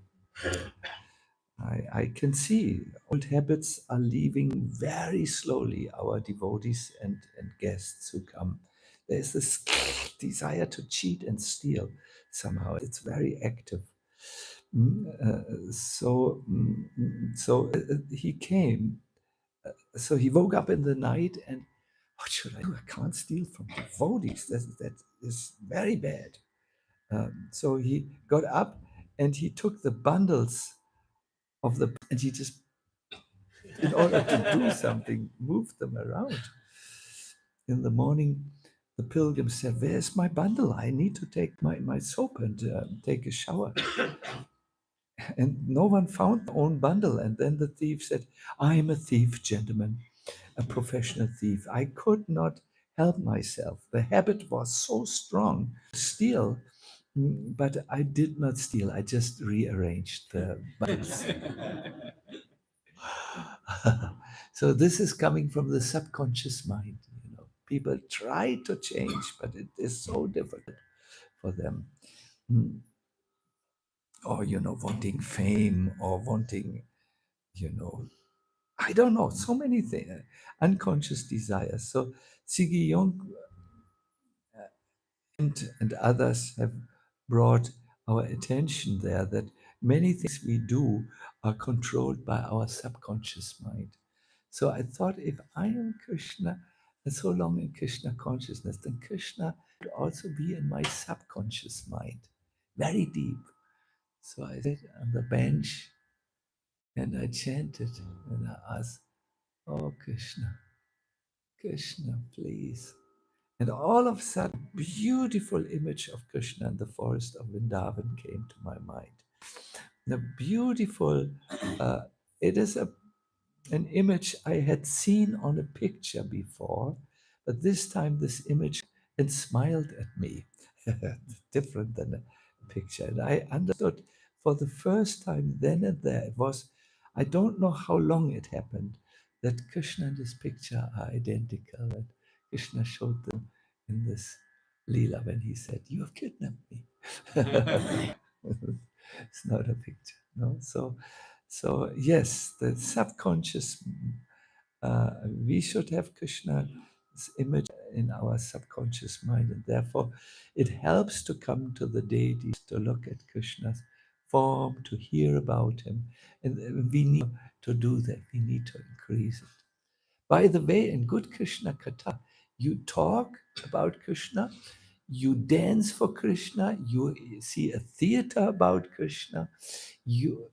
I can see old habits are leaving very slowly our devotees and guests who come. There's this desire to cheat and steal somehow. It's very active. So he came. So he woke up in the night and, what should I do? I can't steal from devotees. That is very bad. So he got up and he took the bundles and he just, in order to do something, moved them around. In the morning, the pilgrim said, "Where's my bundle? I need to take my soap and take a shower." And no one found their own bundle. And then the thief said, "I am a thief, gentlemen, a professional thief. I could not help myself. The habit was so strong to steal, but I did not steal. I just rearranged the bundles." So this is coming from the subconscious mind. People try to change, but it is so difficult for them. Or wanting fame, or wanting, I don't know, so many things, unconscious desires. So Siggy Jung and others have brought our attention there that many things we do are controlled by our subconscious mind. So I thought, if I am Krishna and so long in Krishna consciousness, then Krishna would also be in my subconscious mind, very deep. So I sat on the bench and I chanted and I asked, "Oh Krishna, Krishna, please." And all of a sudden, beautiful image of Krishna in the forest of Vrindavan came to my mind. The beautiful, it is an image I had seen on a picture before, but this time this image and smiled at me, different than a picture. And I understood for the first time then and there, it was, I don't know how long it happened, that Krishna and this picture are identical. And Krishna showed them in this Lila when he said, "You have kidnapped me." It's not a picture, no? So yes, the subconscious, we should have Krishna's image in our subconscious mind, and therefore it helps to come to the deities, to look at Krishna's form, to hear about him, and we need to do that. We need to increase it. By the way, in good Krishna Katha, you talk about Krishna, you dance for Krishna, you see a theater about Krishna.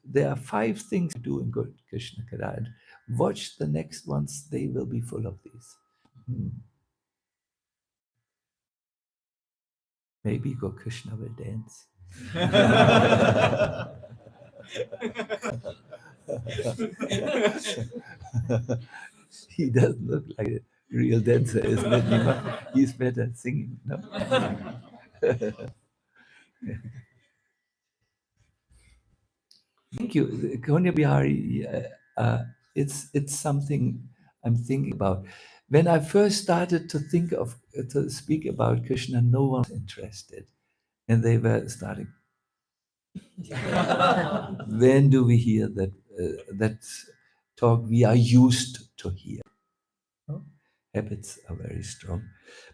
There are 5 things to do in good Krishna Katha, and watch the next ones, they will be full of these. Maybe Go Krishna will dance. He doesn't look like it. real dancer, isn't it, Nima? He's better at singing, no? Thank you, Konya Bihari. It's something I'm thinking about. When I first started to think of to speak about Krishna, no one was interested, and they were starting. When do we hear that talk we are used to hear? No? Habits are very strong,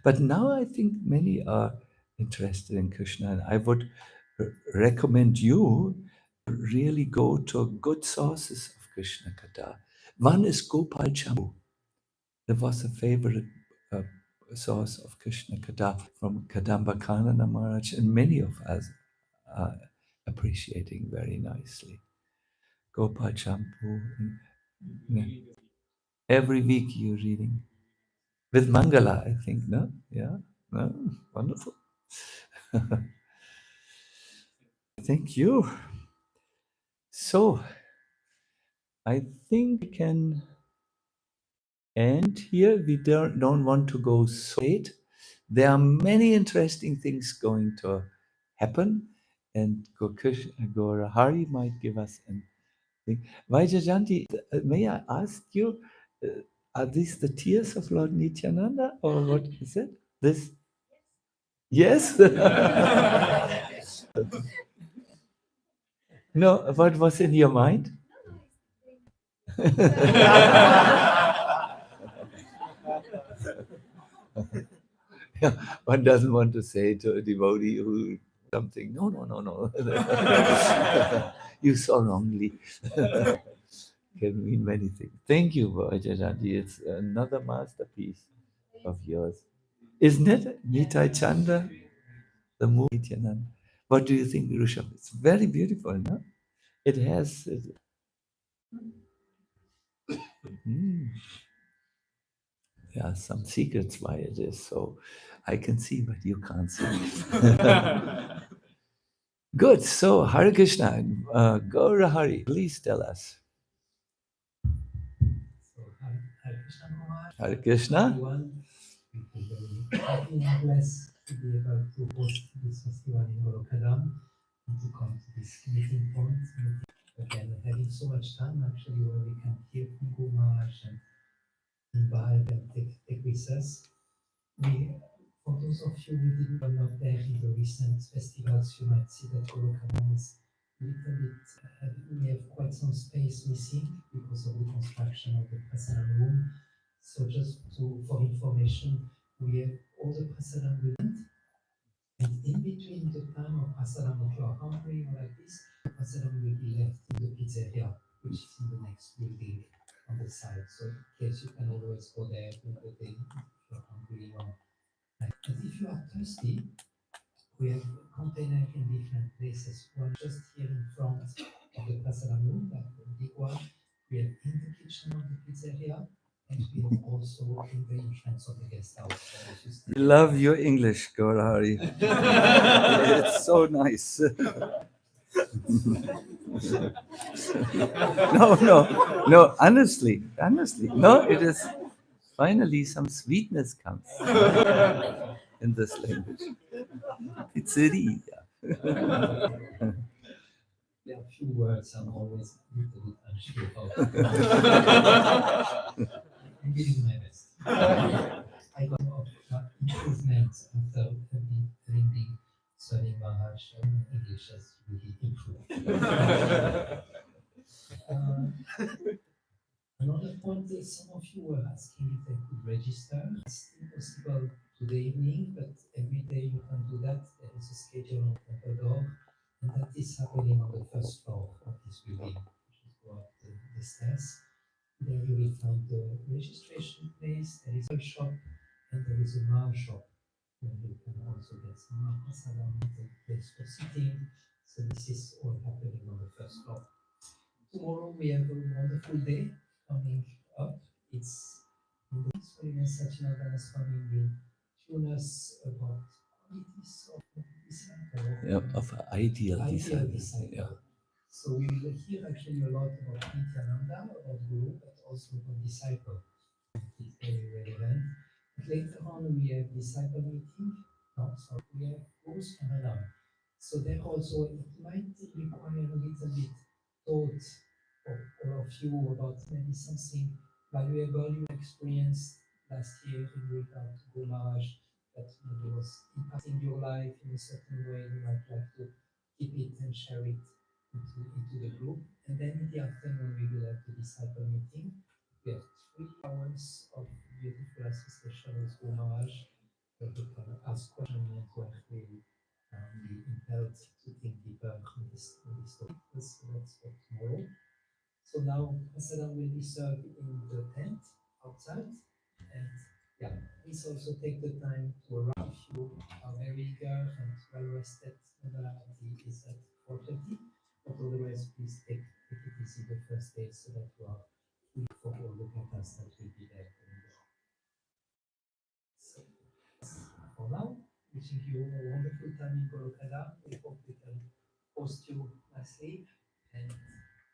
but now I think many are interested in Krishna, and I would recommend you really go to good sources of Krishna Katha. One is Gopal Chambu. That was a favorite uh, source of Krishna Katha from Kadamba Kanana Maharaj, and many of us are appreciating very nicely. Gopal Champu. Yeah. Every week you're reading. With Mangala, I think, no? Yeah? No? Wonderful. Thank you. So, I think we can end here. We don't want to go so late. There are many interesting things going to happen, and Gora Hari might give us an thing. Vaijayanti, may I ask you, are these the tears of Lord Nityananda, or what is it? This? Yes? No, what was in your mind? Yeah, one doesn't want to say to a devotee who something, no. You saw wrongly. Can mean many things. Thank you, Vajajanti. It's another masterpiece of yours. Isn't it? Nitai Chanda, the movie Nityananda. What do you think, Rishabh? It's very beautiful, no? It has there are some secrets why it is so. I can see, but you can't see. Good. So, Hare Krishna, Gaura Hari, please tell us. So, Hare Krishna Maharaj. Hare Krishna. Everyone, we feel very happy and blessed to be able to host this festival in Orokadam and to come to this meeting point. Again, having so much time actually where we can hear from Guru Maharaj and invite and take with us. For those of you who were not there in the recent festivals, you might see that Orokadam is a little bit, we have quite some space missing because of the construction of the prasadam room. So just for information, we have all the prasadam event, and in between the time of prasadam, if you are hungry or like this, prasadam will be left in the pizzeria, which is in the next building on the side. So in case you can always go there in the day if you're hungry or like. But if you are thirsty, we have containers in different places. One just here in front of the prasadam room, that big one. We have in the kitchen of the pizzeria, and we have also in the entrance of the guest house. We love your English, Gaura Hari. It's so nice. No, honestly. No, it is finally some sweetness comes in this language. Pizzeria. There are a few words I'm always a little bit unsure of. I'm giving my best. I got improvement after having been studying Maharaj. English has really improved. Another point is some of you were asking if they could register. It's impossible today evening, but every day you can do that. There is a schedule on Temple Door, and that is happening on the first floor of this building. Just go up the stairs. There you will find the registration place. There is a shop, and there is a Mar shop where you can also get some Mar prasadam, a place for sitting. So this is all happening on the first floor. Tomorrow we have a wonderful day coming up. It's in the Srila Sacinandana Swami will tune us about qualities of the disciple. Of ideal disciple. Yeah. So we will hear actually a lot about Nityananda, about Guru, but also about disciple. It's very relevant. But later on, we have disciple meeting. No, so we have Gurus Pranam. So there also it might require a little bit thought of all of you about maybe something valuable you experienced last year in regard to Guru Maharaj that maybe was impacting your life in a certain way. You might like to keep it and share it into the group. And then in the afternoon, we will have the disciple meeting. We have 3 hours of beautiful association with Guru Maharaj, where we can ask questions and to actually be impelled to think deeper on this topic. So that's for tomorrow. So now prasadam will be served in the tent outside. And yeah, please also take the time to arrive if you are very eager and well rested. Modality is at 4:30. But otherwise, please take it easy the first day so that you are free for all the kathas that will be there. So for now, wishing you a wonderful time in Golokada. We hope we can host you nicely. And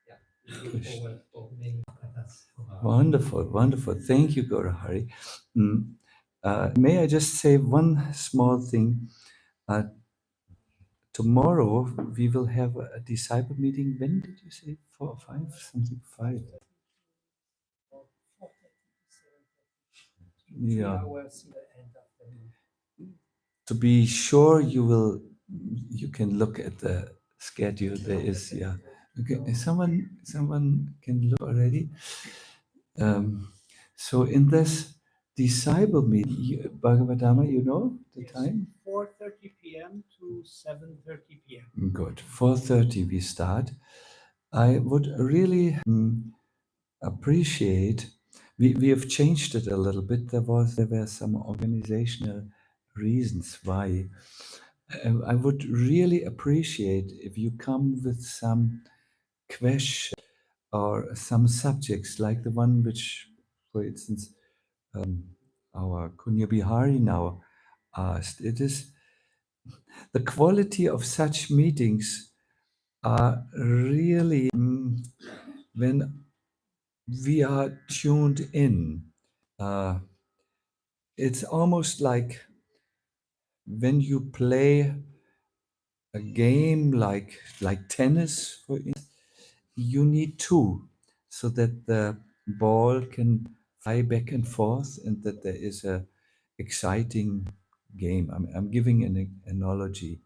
yeah, we look forward for many kathas from our Wonderful, wonderful. Thank you, Guru Hari. May I just say one small thing? Tomorrow we will have a disciple meeting. When did you say? 4 or 5? Something 5. Yeah. 3 hours in the end afternoon. To be sure, you can look at the schedule. There is, yeah. Okay, someone can look already. So in this disciple meeting, Bhagavadama, you know the time? 4:30 p.m. to 7:30 p.m. Good. 4:30 we start. I would really appreciate. We have changed it a little bit. There were some organizational reasons why. I would really appreciate if you come with some question or some subjects like the one which, for instance, our Kunya Bihari now asked. It is the quality of such meetings are really when we are tuned in. It's almost like when you play a game like tennis, for instance, you need two so that the ball can fly back and forth and that there is a exciting game. I'm giving an analogy.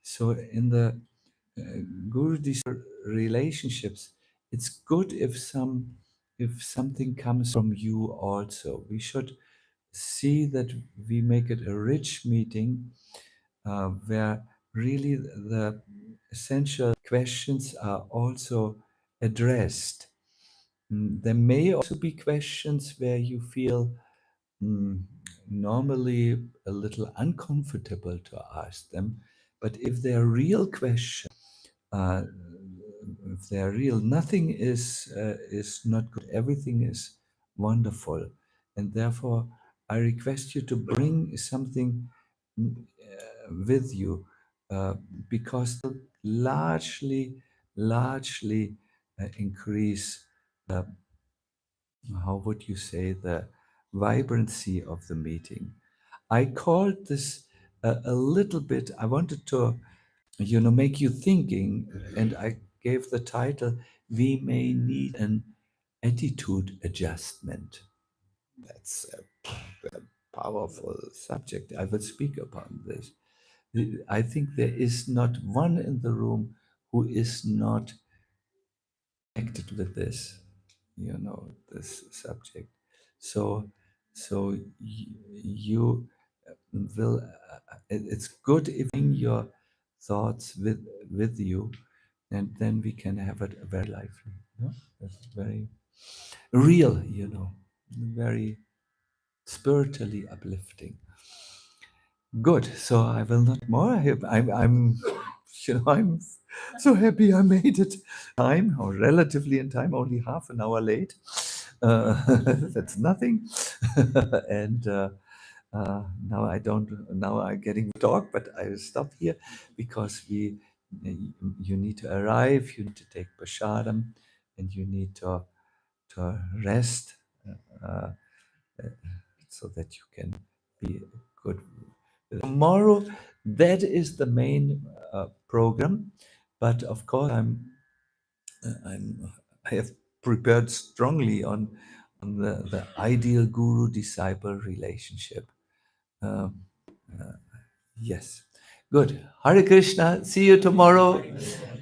So in the Guru relationships, it's good if something comes from you also. We should see that we make it a rich meeting where really the essential questions are also addressed. There may also be questions where you feel normally a little uncomfortable to ask them, but if they're real questions, uh, if they're real, nothing is not good. Everything is wonderful, and therefore I request you to bring something with you, because they'll largely increase the, how would you say, the vibrancy of the meeting. I called this a little bit. I wanted to make you thinking, and I gave the title, We May Need an Attitude Adjustment. That's a powerful subject. I will speak upon this. I think there is not one in the room who is not connected with this, this subject. So you will, it's good if you bring your thoughts with you, and then we can have it very lively. That's very real, very spiritually uplifting. Good. So I will not more. I'm I'm so happy I made it time, or relatively in time, only half an hour late. That's nothing. And now I don't. Now I'm getting to talk, but I will stop here because you need to arrive. You need to take prasadam, and you need to rest. Uh, so that you can be good. Tomorrow, that is the main program, but of course, I have prepared strongly on the ideal guru disciple relationship. Um, yes, good. Hare Krishna. See you tomorrow.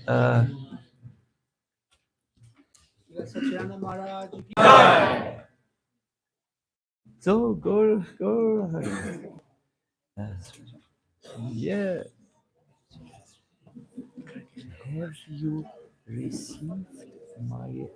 Uh, Sacinandana Maharaj ki so go. Yeah. Have you received my